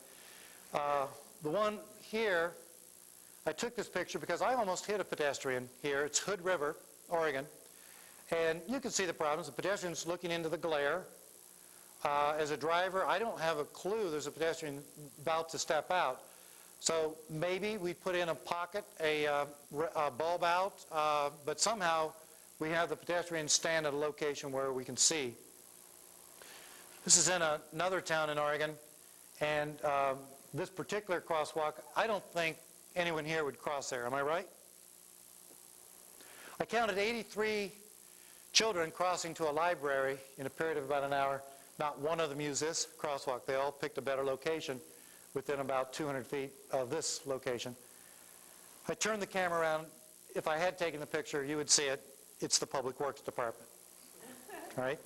The one here, I took this picture because I almost hit a pedestrian here. It's Hood River, Oregon. And you can see the problems. The pedestrian's looking into the glare. As a driver, I don't have a clue there's a pedestrian about to step out. So maybe we put in a pocket, a bulb out, but somehow we have the pedestrian stand at a location where we can see. This is in another town in Oregon, and this particular crosswalk, I don't think anyone here would cross there. Am I right? I counted 83 children crossing to a library in a period of about an hour. Not one of them used this crosswalk. They all picked a better location within about 200 feet of this location. I turned the camera around. If I had taken the picture, you would see it. It's the Public Works Department. Right?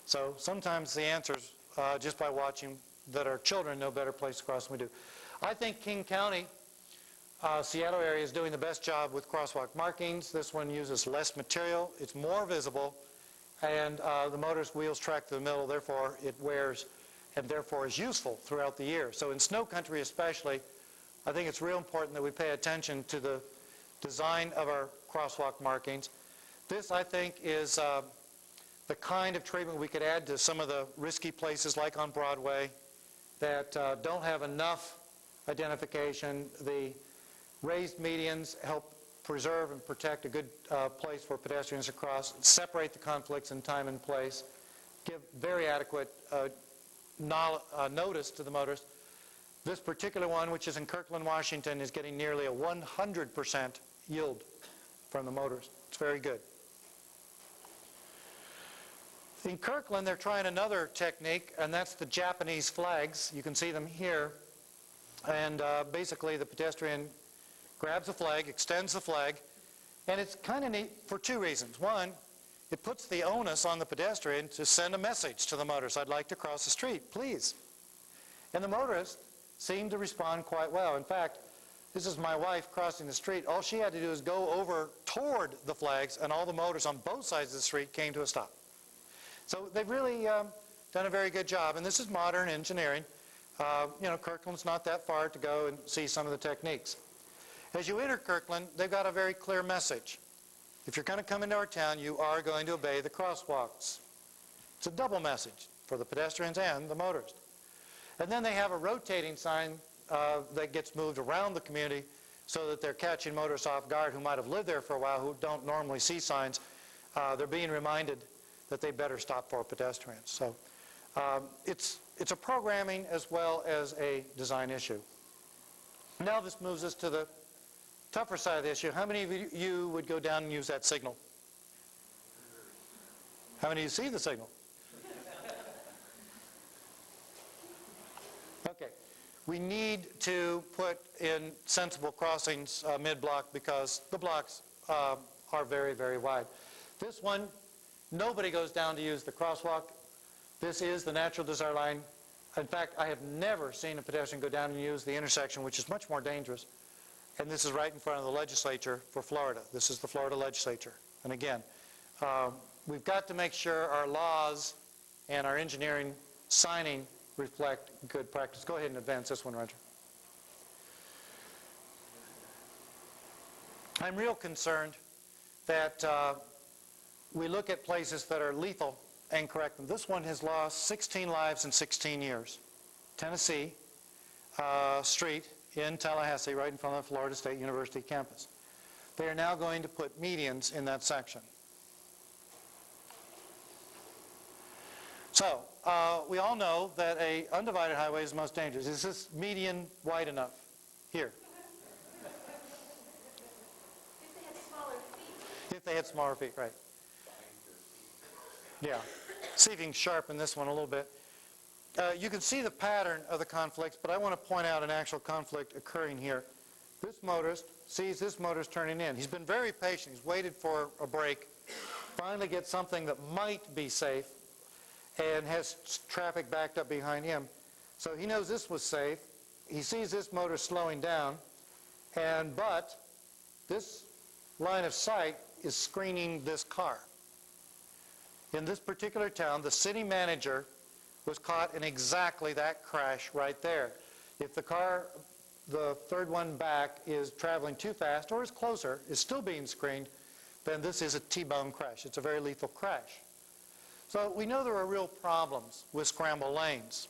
So sometimes the answers, just by watching, that our children know better place to cross than we do. I think King County, Seattle area, is doing the best job with crosswalk markings. This one uses less material. It's more visible. And the motorist wheels track to the middle, therefore it wears and therefore is useful throughout the year. So in snow country especially, I think it's real important that we pay attention to the design of our crosswalk markings. This, I think, is the kind of treatment we could add to some of the risky places like on Broadway that don't have enough identification. The raised medians help preserve and protect a good place for pedestrians to cross, separate the conflicts in time and place, give very adequate notice to the motorist. This particular one, which is in Kirkland, Washington, is getting nearly a 100% yield from the motorist. It's very good. In Kirkland, they're trying another technique, and that's the Japanese flags. You can see them here. And basically, the pedestrian grabs the flag, extends the flag, and it's kind of neat for two reasons. One, it puts the onus on the pedestrian to send a message to the motorist. I'd like to cross the street, please. And the motorist seemed to respond quite well. In fact, this is my wife crossing the street. All she had to do is go over toward the flags, and all the motors on both sides of the street came to a stop. So they've really done a very good job, and this is modern engineering. Kirkland's not that far to go and see some of the techniques. As you enter Kirkland, they've got a very clear message. If you're going to come into our town, you are going to obey the crosswalks. It's a double message for the pedestrians and the motorists. And then they have a rotating sign that gets moved around the community so that they're catching motorists off guard who might have lived there for a while, who don't normally see signs. They're being reminded that they better stop for pedestrians. So it's a programming as well as a design issue. Now this moves us to the tougher side of the issue. How many of you would go down and use that signal? How many of you see the signal? Okay. We need to put in sensible crossings mid-block because the blocks are very, very wide. This one, nobody goes down to use the crosswalk. This is the natural desert line. In fact, I have never seen a pedestrian go down and use the intersection, which is much more dangerous. And this is right in front of the legislature for Florida. This is the Florida legislature. And again, we've got to make sure our laws and our engineering signing reflect good practice. Go ahead and advance this one, Roger. I'm real concerned that we look at places that are lethal and correct them. This one has lost 16 lives in 16 years. Tennessee Street in Tallahassee, right in front of the Florida State University campus. They are now going to put medians in that section. So, we all know that an undivided highway is the most dangerous. Is this median wide enough? Here.
If they had smaller feet.
If they had smaller feet, right. Yeah. See if you can sharpen this one a little bit. You can see the pattern of the conflicts, but I want to point out an actual conflict occurring here. This motorist sees this motorist turning in. He's been very patient. He's waited for a break, finally gets something that might be safe, and has traffic backed up behind him. So he knows this was safe. He sees this motor slowing down, but this line of sight is screening this car. In this particular town, the city manager was caught in exactly that crash right there. If the car, the third one back, is traveling too fast or is closer, is still being screened, then this is a T-bone crash. It's a very lethal crash. So we know there are real problems with scramble lanes.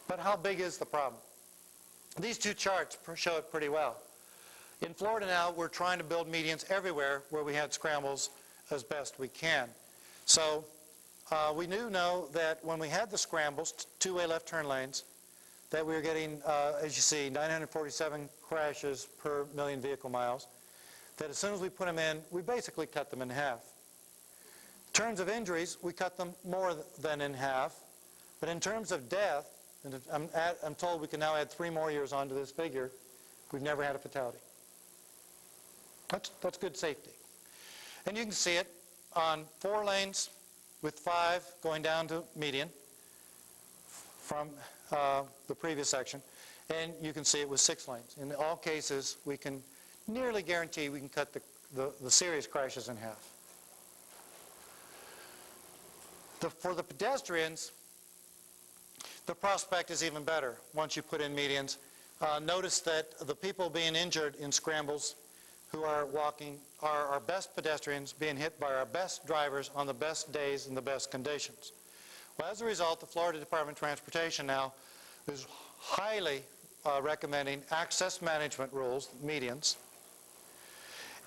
But how big is the problem? These two charts show it pretty well. In Florida now, we're trying to build medians everywhere where we had scrambles as best we can. So we do know that when we had the scrambles, two-way left turn lanes, that we were getting, as you see, 947 crashes per million vehicle miles, that as soon as we put them in, we basically cut them in half. In terms of injuries, we cut them more than in half. But in terms of death, and I'm told we can now add 3 more years onto this figure, we've never had a fatality. That's good safety. And you can see it on 4 lanes with 5 going down to median from the previous section. And you can see it with 6 lanes. In all cases, we can nearly guarantee we can cut the serious crashes in half. For the pedestrians, the prospect is even better once you put in medians. Notice that the people being injured in scrambles who are walking are our best pedestrians being hit by our best drivers on the best days and the best conditions. Well, as a result, the Florida Department of Transportation now is highly recommending access management rules, medians.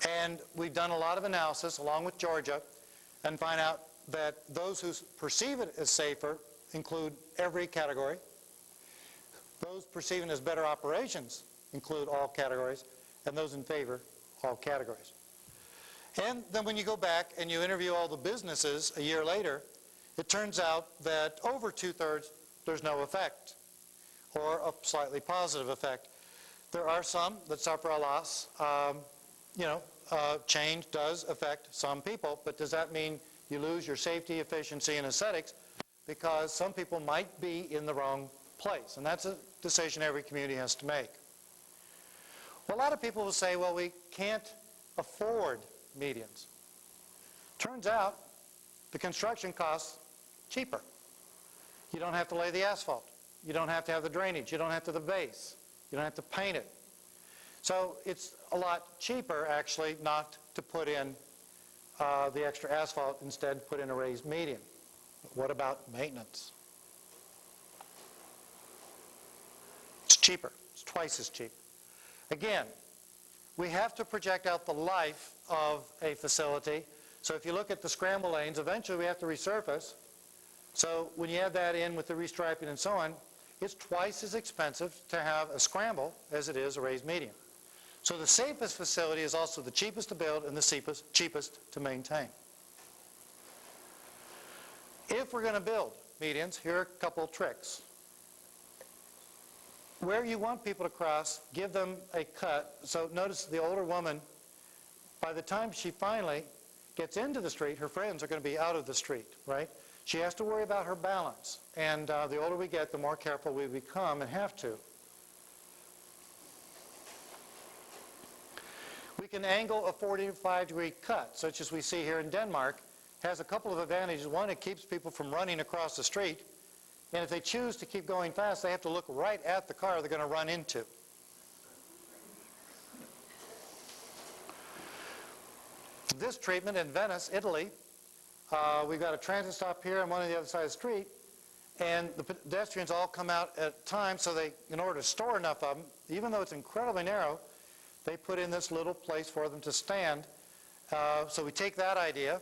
And we've done a lot of analysis along with Georgia and find out that those who perceive it as safer include every category. Those perceiving as better operations include all categories, and those in favor, all categories. And then when you go back and you interview all the businesses a year later, it turns out that over 2/3 there's no effect, or a slightly positive effect. There are some that suffer a loss. Change does affect some people, but does that mean you lose your safety, efficiency, and aesthetics? Because some people might be in the wrong place, and that's a decision every community has to make. Well, a lot of people will say, well, we can't afford medians. Turns out The construction costs cheaper. You don't have to lay the asphalt. You don't have to have the drainage. You don't have to have the base. You don't have to paint it. So it's a lot cheaper, actually, not to put in the extra asphalt, instead put in a raised median. What about maintenance? It's cheaper. It's twice as cheap. Again, we have to project out the life of a facility. So if you look at the scramble lanes, eventually we have to resurface. So when you add that in with the restriping and so on, it's twice as expensive to have a scramble as it is a raised median. So the safest facility is also the cheapest to build and the cheapest to maintain. If we're going to build medians, here are a couple of tricks. Where you want people to cross, give them a cut. So notice the older woman, by the time she finally gets into the street, her friends are going to be out of the street, right? She has to worry about her balance. And the older we get, the more careful we become and have to. We can angle a 45-degree cut, such as we see here in Denmark. Has a couple of advantages. One, it keeps people from running across the street. And if they choose to keep going fast, they have to look right at the car they're going to run into. This treatment in Venice, Italy, we've got a transit stop here and one on the other side of the street. And the pedestrians all come out at times, so they, in order to store enough of them, even though it's incredibly narrow, they put in this little place for them to stand. So we take that idea.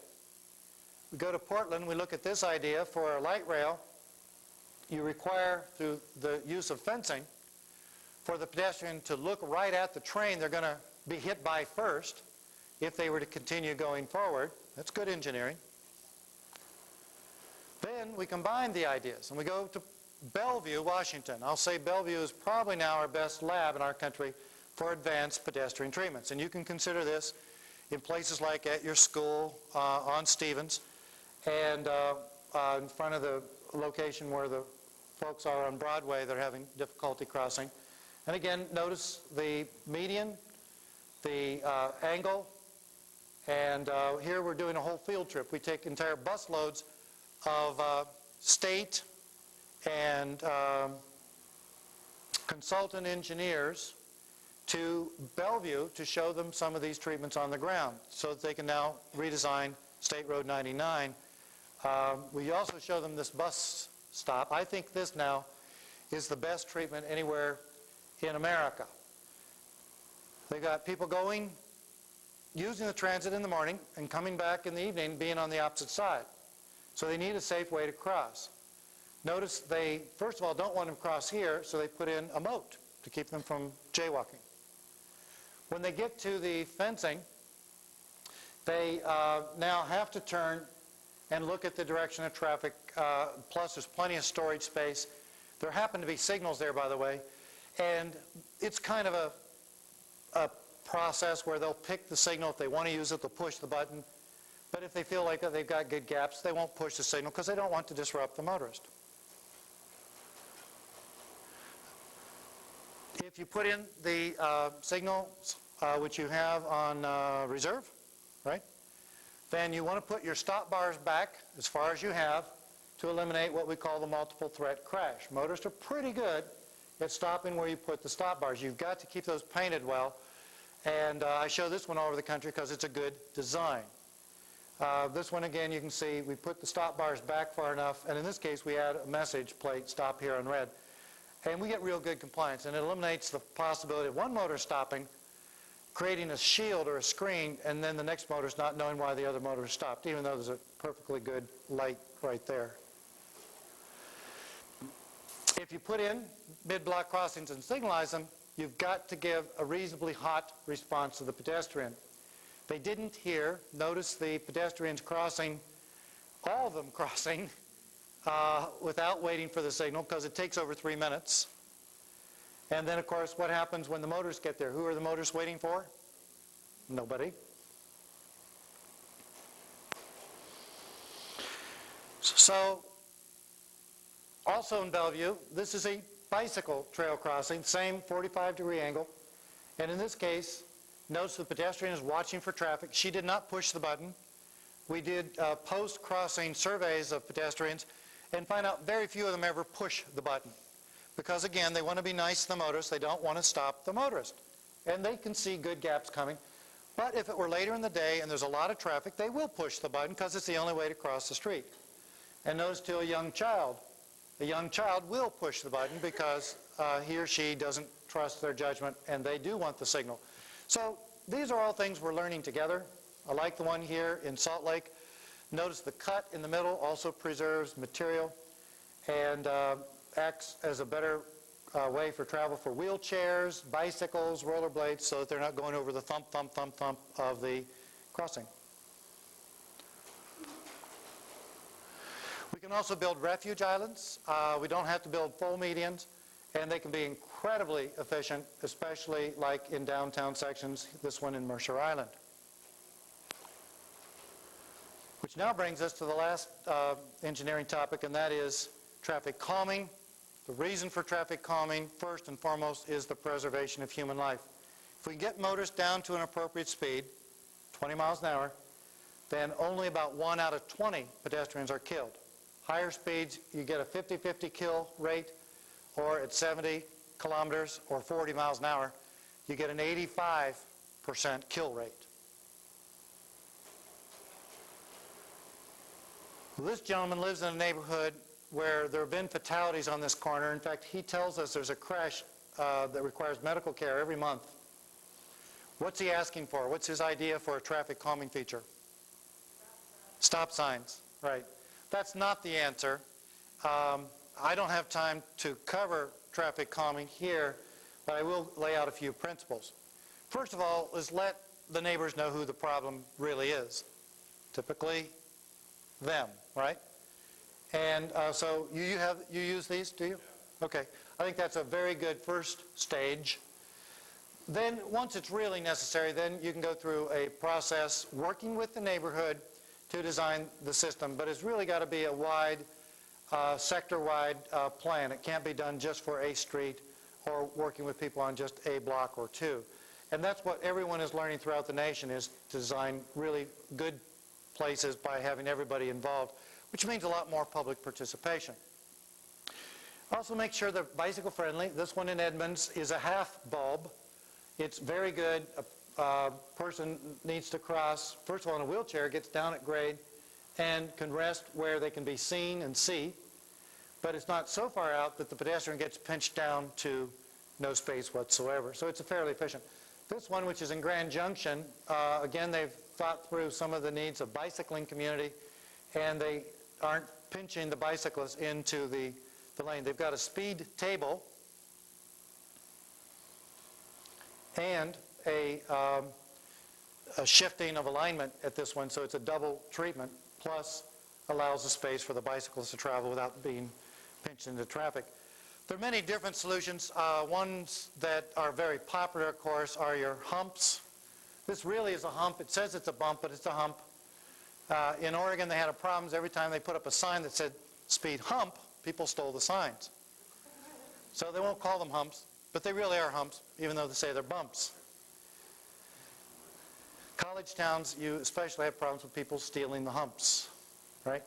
We go to Portland, we look at this idea for a light rail. You require, through the use of fencing, for the pedestrian to look right at the train they're going to be hit by first if they were to continue going forward. That's good engineering. Then we combine the ideas, and we go to Bellevue, Washington. I'll say Bellevue is probably now our best lab in our country for advanced pedestrian treatments. And you can consider this in places like at your school on Stevens and in front of the location where the folks are on Broadway that are having difficulty crossing. And again, notice the median, the angle, and here we're doing a whole field trip. We take entire bus loads of state and consultant engineers to Bellevue to show them some of these treatments on the ground so that they can now redesign State Road 99. We also show them this bus stop. I think this now is the best treatment anywhere in America. They've got people going, using the transit in the morning and coming back in the evening, being on the opposite side. So they need a safe way to cross. Notice they, first of all, don't want them to cross here, so they put in a moat to keep them from jaywalking. When they get to the fencing, they now have to turn and look at the direction of traffic, plus there's plenty of storage space. There happen to be signals there, by the way, and it's kind of a process where they'll pick the signal. If they want to use it, they'll push the button. But if they feel like they've got good gaps, they won't push the signal because they don't want to disrupt the motorist. If you put in the signals, which you have on reserve, right? Then you want to put your stop bars back as far as you have to eliminate what we call the multiple threat crash. Motorists are pretty good at stopping where you put the stop bars. You've got to keep those painted well. And I show this one all over the country because it's a good design. This one, again, you can see we put the stop bars back far enough, and in this case we add a message plate, stop here in red. And we get real good compliance, and it eliminates the possibility of one motor stopping, creating a shield or a screen, and then the next motorist not knowing why the other motor stopped, even though there's a perfectly good light right there. If you put in mid-block crossings and signalize them, you've got to give a reasonably hot response to the pedestrian. They didn't here. Notice the pedestrians crossing, all of them crossing, without waiting for the signal because it takes over 3 minutes. And then, of course, what happens when the motorists get there? Who are the motorists waiting for? Nobody. So, also in Bellevue, this is a bicycle trail crossing, same 45-degree angle. And in this case, notice the pedestrian is watching for traffic. She did not push the button. we did post-crossing surveys of pedestrians and find out very few of them ever push the button. Because again, they want to be nice to the motorist, they don't want to stop the motorist. And they can see good gaps coming. But if it were later in the day and there's a lot of traffic, they will push the button because it's the only way to cross the street. And notice too, a young child will push the button because he or she doesn't trust their judgment and they do want the signal. So these are all things we're learning together. I like the one here in Salt Lake. Notice the cut in the middle also preserves material and acts as a better way for travel for wheelchairs, bicycles, rollerblades, so that they're not going over the thump, thump, thump, thump of the crossing. We can also build refuge islands. We don't have to build full medians, and they can be incredibly efficient, especially like in downtown sections, this one in Mercer Island. Which now brings us to the last engineering topic, and that is traffic calming. The reason for traffic calming, first and foremost, is the preservation of human life. If we get motorists down to an appropriate speed, 20 miles an hour, then only about 1 out of 20 pedestrians are killed. Higher speeds, you get a 50-50 kill rate, or at 70 kilometers or 40 miles an hour, you get an 85% kill rate. Well, this gentleman lives in a neighborhood where there have been fatalities on this corner. In fact, he tells us there's a crash that requires medical care every month. What's he asking for? What's his idea for a traffic calming feature? Stop signs, right. That's not the answer. I don't have time to cover traffic calming here, but I will lay out a few principles. First of all, is let the neighbors know who the problem really is. Typically, them, right? And so you use these, do you? Okay. I think that's a very good first stage. Then once it's really necessary, then you can go through a process working with the neighborhood to design the system. But it's really got to be a wide, sector-wide plan. It can't be done just for a street or working with people on just a block or two. And that's what everyone is learning throughout the nation, is to design really good places by having everybody involved, which means a lot more public participation. Also make sure they're bicycle friendly. This one in Edmonds is a half bulb. It's very good. A person needs to cross, first of all in a wheelchair, gets down at grade and can rest where they can be seen and see, but it's not so far out that the pedestrian gets pinched down to no space whatsoever. So it's fairly efficient. This one, which is in Grand Junction, again, they've thought through some of the needs of bicycling community, and they aren't pinching the bicyclists into the lane. They've got a speed table and a shifting of alignment at this one, so it's a double treatment, plus allows the space for the bicyclists to travel without being pinched into traffic. There are many different solutions. Ones that are very popular, of course, are your humps. This really is a hump. It says it's a bump, but it's a hump. In Oregon, they had a problem. Every time they put up a sign that said speed hump, people stole the signs. So they won't call them humps, but they really are humps, even though they say they're bumps. College towns, you especially have problems with people stealing the humps, right?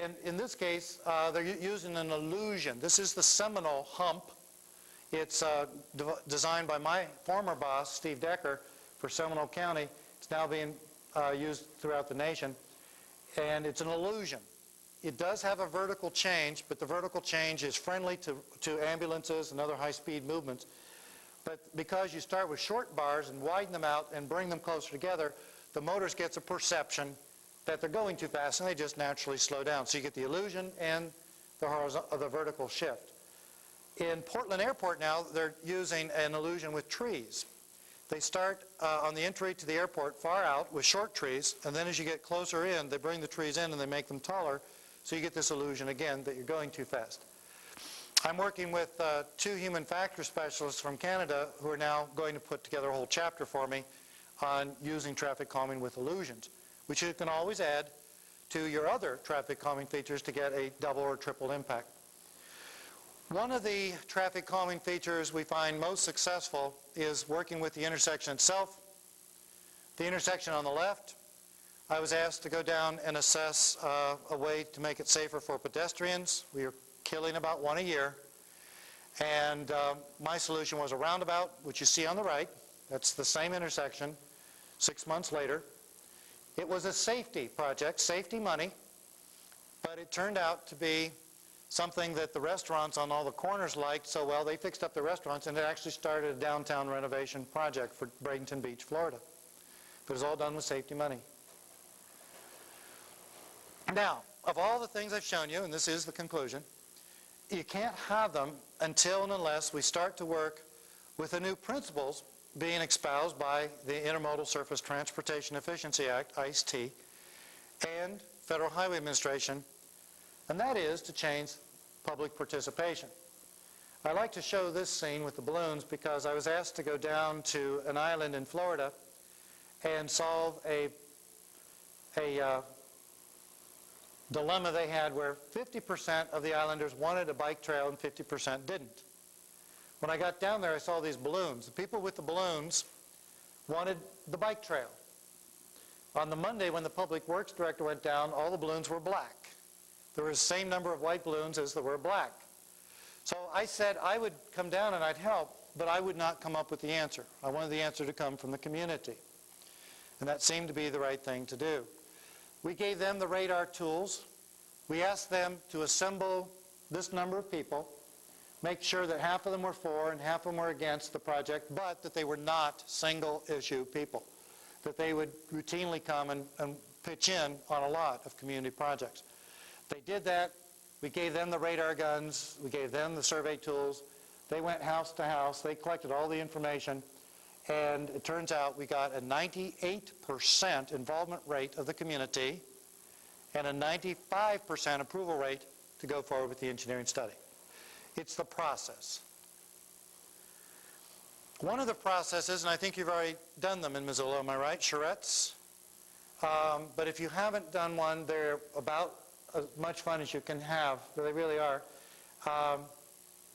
And in this case, they're using an illusion. This is the Seminole hump. It's designed by my former boss, Steve Decker, for Seminole County. It's now being used throughout the nation. And it's an illusion. It does have a vertical change, but the vertical change is friendly to ambulances and other high-speed movements. But because you start with short bars and widen them out and bring them closer together, the motorist gets a perception that they're going too fast, and they just naturally slow down. So you get the illusion and the vertical shift. In Portland Airport now, they're using an illusion with trees. They start on the entry to the airport far out with short trees, and then as you get closer in, they bring the trees in and they make them taller, so you get this illusion again that you're going too fast. I'm working with 2 human factor specialists from Canada who are now going to put together a whole chapter for me on using traffic calming with illusions, which you can always add to your other traffic calming features to get a double or triple impact. One of the traffic calming features we find most successful is working with the intersection itself. The intersection on the left, I was asked to go down and assess a way to make it safer for pedestrians. We are killing about one a year. And my solution was a roundabout, which you see on the right. That's the same intersection 6 months later. It was a safety project, safety money, but it turned out to be something that the restaurants on all the corners liked so well, they fixed up the restaurants, and it actually started a downtown renovation project for Bradenton Beach, Florida. But it was all done with safety money. Now, of all the things I've shown you, and this is the conclusion, you can't have them until and unless we start to work with the new principles being espoused by the Intermodal Surface Transportation Efficiency Act, ICE-T, and Federal Highway Administration, and that is to change public participation. I like to show this scene with the balloons because I was asked to go down to an island in Florida and solve a dilemma they had where 50% of the islanders wanted a bike trail and 50% didn't. When I got down there, I saw these balloons. The people with the balloons wanted the bike trail. On the Monday, when the Public Works Director went down, all the balloons were black. There was the same number of white balloons as there were black. So I said I would come down and I'd help, but I would not come up with the answer. I wanted the answer to come from the community. And that seemed to be the right thing to do. We gave them the radar tools. We asked them to assemble this number of people, make sure that half of them were for and half of them were against the project, but that they were not single-issue people, that they would routinely come and pitch in on a lot of community projects. They did that. We gave them the radar guns. We gave them the survey tools. They went house to house. They collected all the information. And it turns out we got a 98% involvement rate of the community and a 95% approval rate to go forward with the engineering study. It's the process. One of the processes, and I think you've already done them in Missoula, am I right? Charrettes. But if you haven't done one, they're about as much fun as you can have. They really are.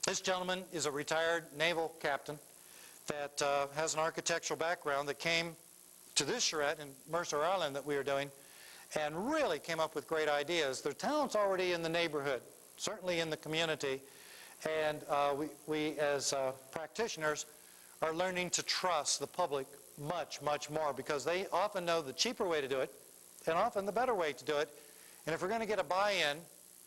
This gentleman is a retired naval captain that has an architectural background that came to this charrette in Mercer Island that we are doing and really came up with great ideas. The talent's already in the neighborhood, certainly in the community, and we as practitioners are learning to trust the public much, much more because they often know the cheaper way to do it and often the better way to do it. And if we're going to get a buy-in,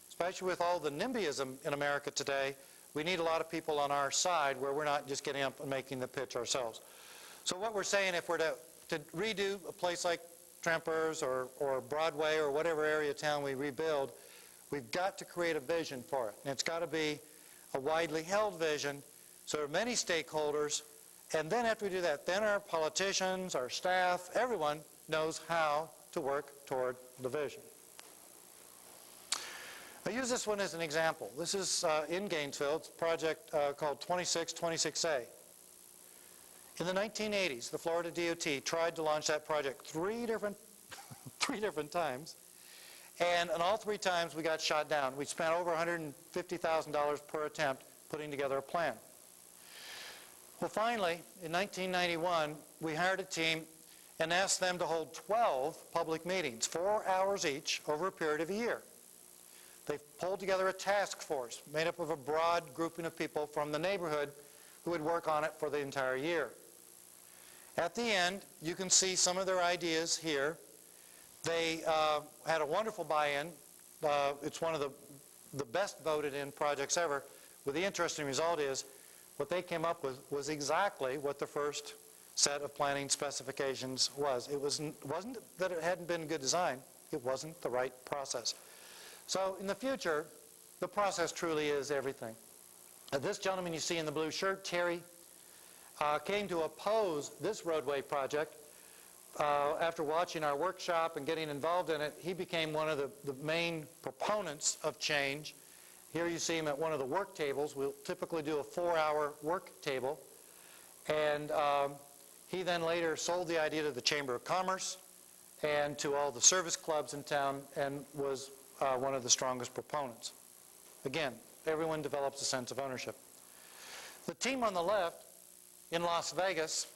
especially with all the NIMBYism in America today, we need a lot of people on our side where we're not just getting up and making the pitch ourselves. So what we're saying, if we're to redo a place like Trampers or Broadway or whatever area of town we rebuild, we've got to create a vision for it. And it's got to be a widely held vision so there are many stakeholders. And then after we do that, then our politicians, our staff, everyone knows how to work toward the vision. I use this one as an example. This is in Gainesville. It's a project called 2626A. In the 1980s, the Florida DOT tried to launch that project three different times, and on all three times we got shot down. We spent over $150,000 per attempt putting together a plan. Well, finally, in 1991, we hired a team and asked them to hold 12 public meetings, 4 hours each, over a period of a year. They pulled together a task force made up of a broad grouping of people from the neighborhood who would work on it for the entire year. At the end, you can see some of their ideas here. They had a wonderful buy-in. It's one of the best voted in projects ever. But the interesting result is what they came up with was exactly what the first set of planning specifications was. It wasn't that it hadn't been good design. It wasn't the right process. So in the future, the process truly is everything. This gentleman you see in the blue shirt, Terry, came to oppose this roadway project. After watching our workshop and getting involved in it, he became one of the main proponents of change. Here you see him at one of the work tables. We'll typically do a 4-hour work table. And he then later sold the idea to the Chamber of Commerce and to all the service clubs in town and was one of the strongest proponents. Again, everyone develops a sense of ownership. The team on the left in Las Vegas,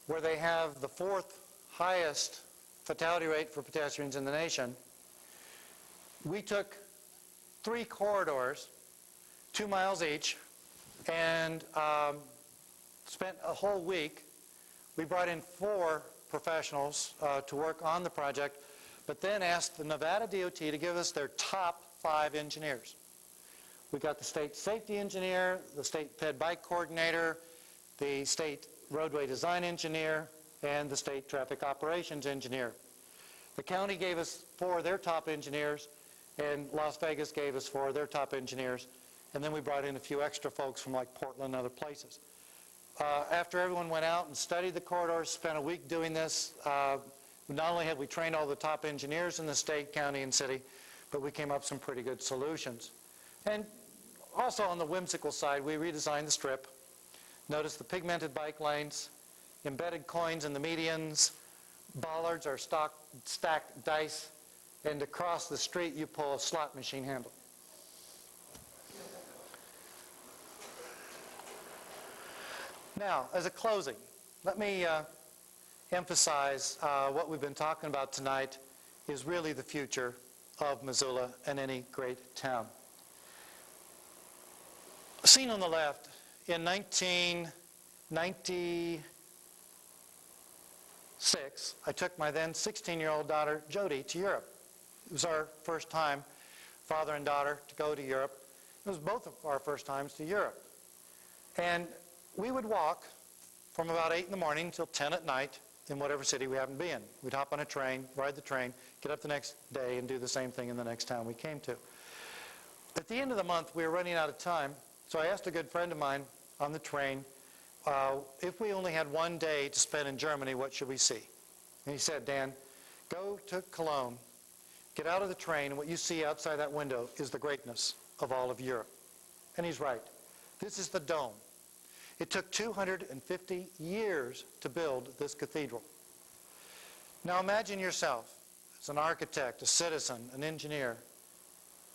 where they have the 4th highest fatality rate for pedestrians in the nation, we took 3 corridors, 2 miles each, and spent a whole week. We brought in 4 professionals to work on the project, but then asked the Nevada DOT to give us their top 5 engineers. We got the state safety engineer, the state ped bike coordinator, the state roadway design engineer, and the state traffic operations engineer. The county gave us 4 of their top engineers, and Las Vegas gave us 4 of their top engineers, and then we brought in a few extra folks from like Portland and other places. After everyone went out and studied the corridors, spent a week doing this, not only had we trained all the top engineers in the state, county, and city, but we came up with some pretty good solutions. And also on the whimsical side, we redesigned the strip. Notice the pigmented bike lanes, embedded coins in the medians, bollards are stacked dice, and to cross the street you pull a slot machine handle. Now, as a closing, let me emphasize what we've been talking about tonight is really the future of Missoula and any great town. Seen on the left, in 1996, I took my then 16-year-old daughter, Jody, to Europe. It was our first time, father and daughter, to go to Europe. It was both of our first times to Europe. And we would walk from about 8 in the morning until 10 at night in whatever city we happened to be in. We'd hop on a train, ride the train, get up the next day, and do the same thing in the next town we came to. At the end of the month, we were running out of time, so I asked a good friend of mine on the train, if we only had one day to spend in Germany, what should we see? And he said, Dan, go to Cologne, get out of the train, and what you see outside that window is the greatness of all of Europe. And he's right. This is the dome. It took 250 years to build this cathedral. Now imagine yourself as an architect, a citizen, an engineer.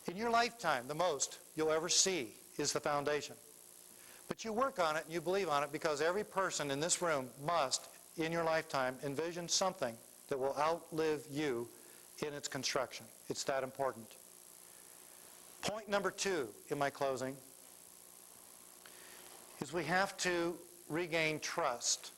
In your lifetime, the most you'll ever see is the foundation. But you work on it and you believe on it because every person in this room must, in your lifetime, envision something that will outlive you in its construction. It's that important. Point number 2 in my closing is we have to regain trust.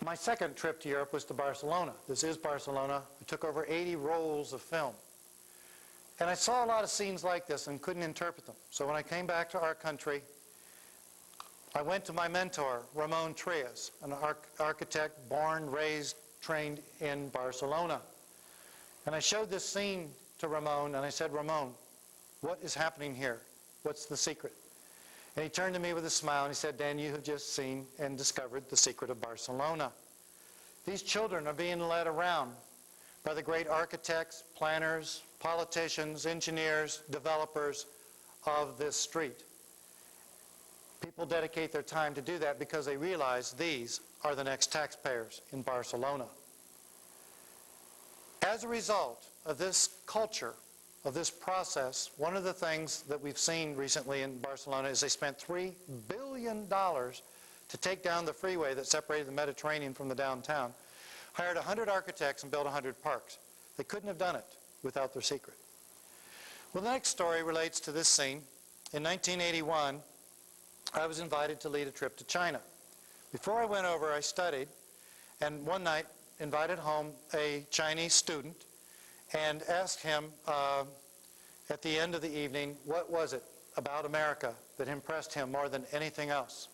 My second trip to Europe was to Barcelona. This is Barcelona. I took over 80 rolls of film. And I saw a lot of scenes like this and couldn't interpret them. So when I came back to our country, I went to my mentor, Ramon Trias, an architect born, raised, trained in Barcelona. And I showed this scene to Ramon, and I said, Ramon, what is happening here? What's the secret? And he turned to me with a smile and he said, Dan, you have just seen and discovered the secret of Barcelona. These children are being led around by the great architects, planners, politicians, engineers, developers of this street. People dedicate their time to do that because they realize these are the next taxpayers in Barcelona. As a result of this culture, of this process, one of the things that we've seen recently in Barcelona is they spent $3 billion to take down the freeway that separated the Mediterranean from the downtown, hired 100 architects and built 100 parks. They couldn't have done it without their secret. Well, the next story relates to this scene. In 1981, I was invited to lead a trip to China. Before I went over, I studied, and one night invited home a Chinese student and asked him at the end of the evening, what was it about America that impressed him more than anything else?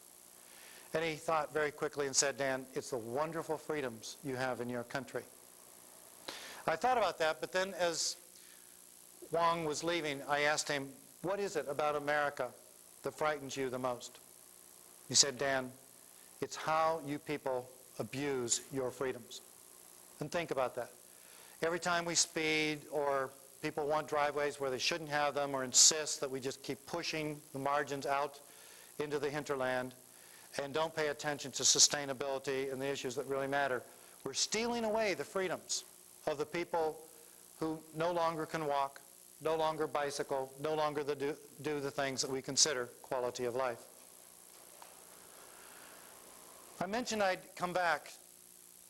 And he thought very quickly and said, Dan, it's the wonderful freedoms you have in your country. I thought about that, but then as Wang was leaving, I asked him, what is it about America that frightens you the most? He said, Dan, it's how you people abuse your freedoms. And think about that. Every time we speed or people want driveways where they shouldn't have them or insist that we just keep pushing the margins out into the hinterland and don't pay attention to sustainability and the issues that really matter, we're stealing away the freedoms of the people who no longer can walk, no longer bicycle, no longer do the things that we consider quality of life. I mentioned I'd come back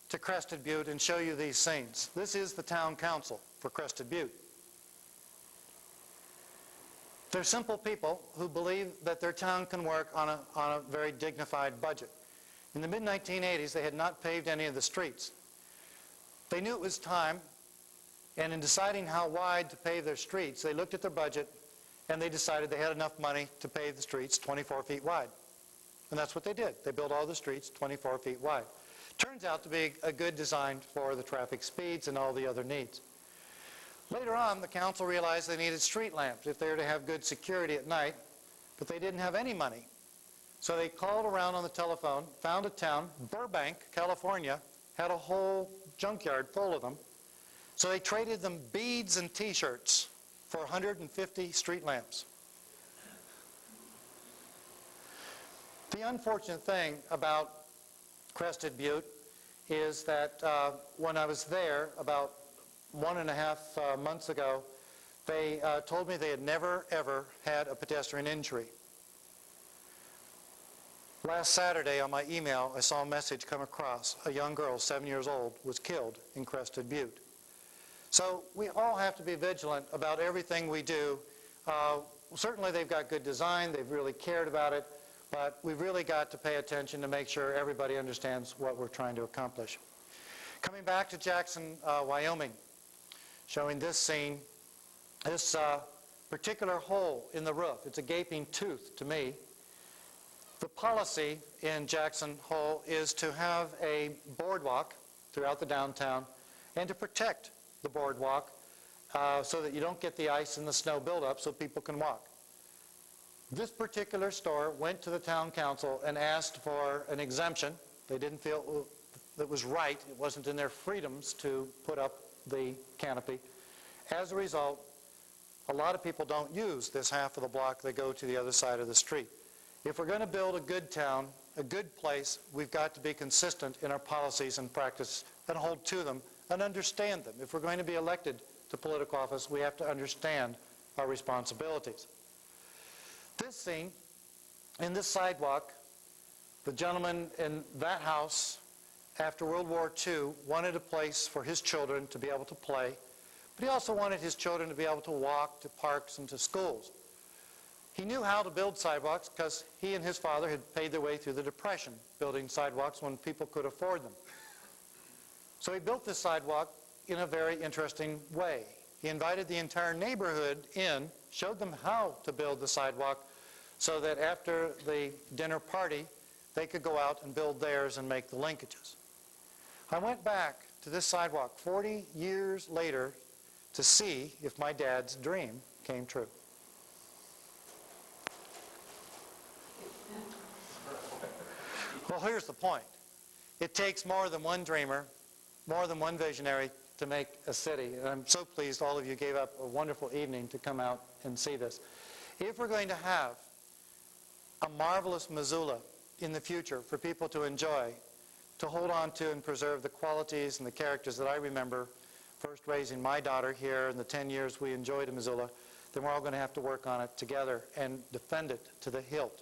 to Crested Butte and show you these scenes. This is the town council for Crested Butte. They're simple people who believe that their town can work on a very dignified budget. In the mid-1980s, they had not paved any of the streets. They knew it was time, and in deciding how wide to pave their streets, they looked at their budget and they decided they had enough money to pave the streets 24 feet wide. And that's what they did. They built all the streets 24 feet wide. Turns out to be a good design for the traffic speeds and all the other needs. Later on, the council realized they needed street lamps if they were to have good security at night, but they didn't have any money. So they called around on the telephone, found a town, Burbank, California, had a whole junkyard full of them. So they traded them beads and T-shirts for 150 street lamps. The unfortunate thing about Crested Butte is that when I was there about 1.5 months ago, they told me they had never, ever had a pedestrian injury. Last Saturday on my email, I saw a message come across. A young girl, 7 years old, was killed in Crested Butte. So we all have to be vigilant about everything we do. Certainly they've got good design, they've really cared about it, but we've really got to pay attention to make sure everybody understands what we're trying to accomplish. Coming back to Jackson, Wyoming, showing this scene, this particular hole in the roof. It's a gaping tooth to me. The policy in Jackson Hole is to have a boardwalk throughout the downtown and to protect the boardwalk so that you don't get the ice and the snow buildup so people can walk. This particular store went to the town council and asked for an exemption. They didn't feel that was right. It wasn't in their freedoms to put up the canopy. As a result, a lot of people don't use this half of the block. They go to the other side of the street. If we're going to build a good town, a good place, we've got to be consistent in our policies and practice and hold to them and understand them. If we're going to be elected to political office, we have to understand our responsibilities. This scene, in this sidewalk, the gentleman in that house, after World War II, wanted a place for his children to be able to play, but he also wanted his children to be able to walk to parks and to schools. He knew how to build sidewalks because he and his father had paid their way through the Depression, building sidewalks when people could afford them. So he built this sidewalk in a very interesting way. He invited the entire neighborhood in, showed them how to build the sidewalk so that after the dinner party, they could go out and build theirs and make the linkages. I went back to this sidewalk 40 years later to see if my dad's dream came true. Well, here's the point. It takes more than one dreamer, more than one visionary to make a city. And I'm so pleased all of you gave up a wonderful evening to come out and see this. If we're going to have a marvelous Missoula in the future for people to enjoy, to hold on to and preserve the qualities and the characters that I remember first raising my daughter here in the 10 years we enjoyed in Missoula, then we're all going to have to work on it together and defend it to the hilt.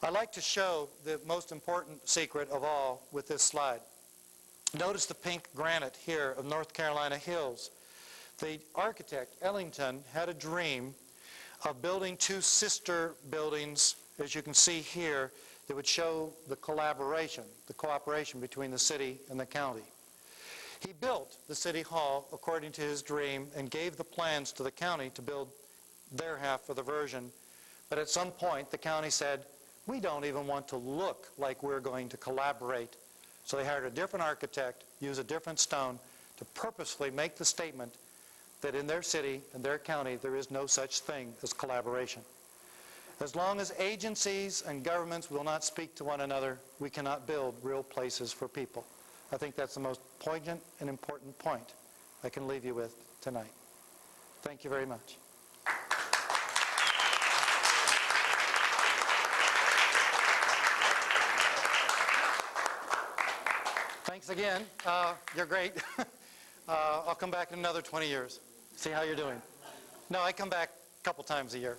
I'd like to show the most important secret of all with this slide. Notice the pink granite here of North Carolina Hills. The architect, Ellington, had a dream of building two sister buildings, as you can see here, that would show the collaboration, the cooperation between the city and the county. He built the city hall according to his dream and gave the plans to the county to build their half of the version. But at some point, the county said, we don't even want to look like we're going to collaborate. So they hired a different architect, used a different stone to purposefully make the statement that in their city and their county there is no such thing as collaboration. As long as agencies and governments will not speak to one another, we cannot build real places for people. I think that's the most poignant and important point I can leave you with tonight. Thank you very much. Thanks again. You're great. I'll come back in another 20 years. See how you're doing. No, I come back a couple times a year.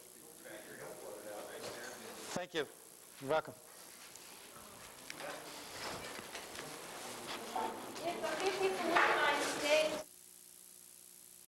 Thank you. You're welcome.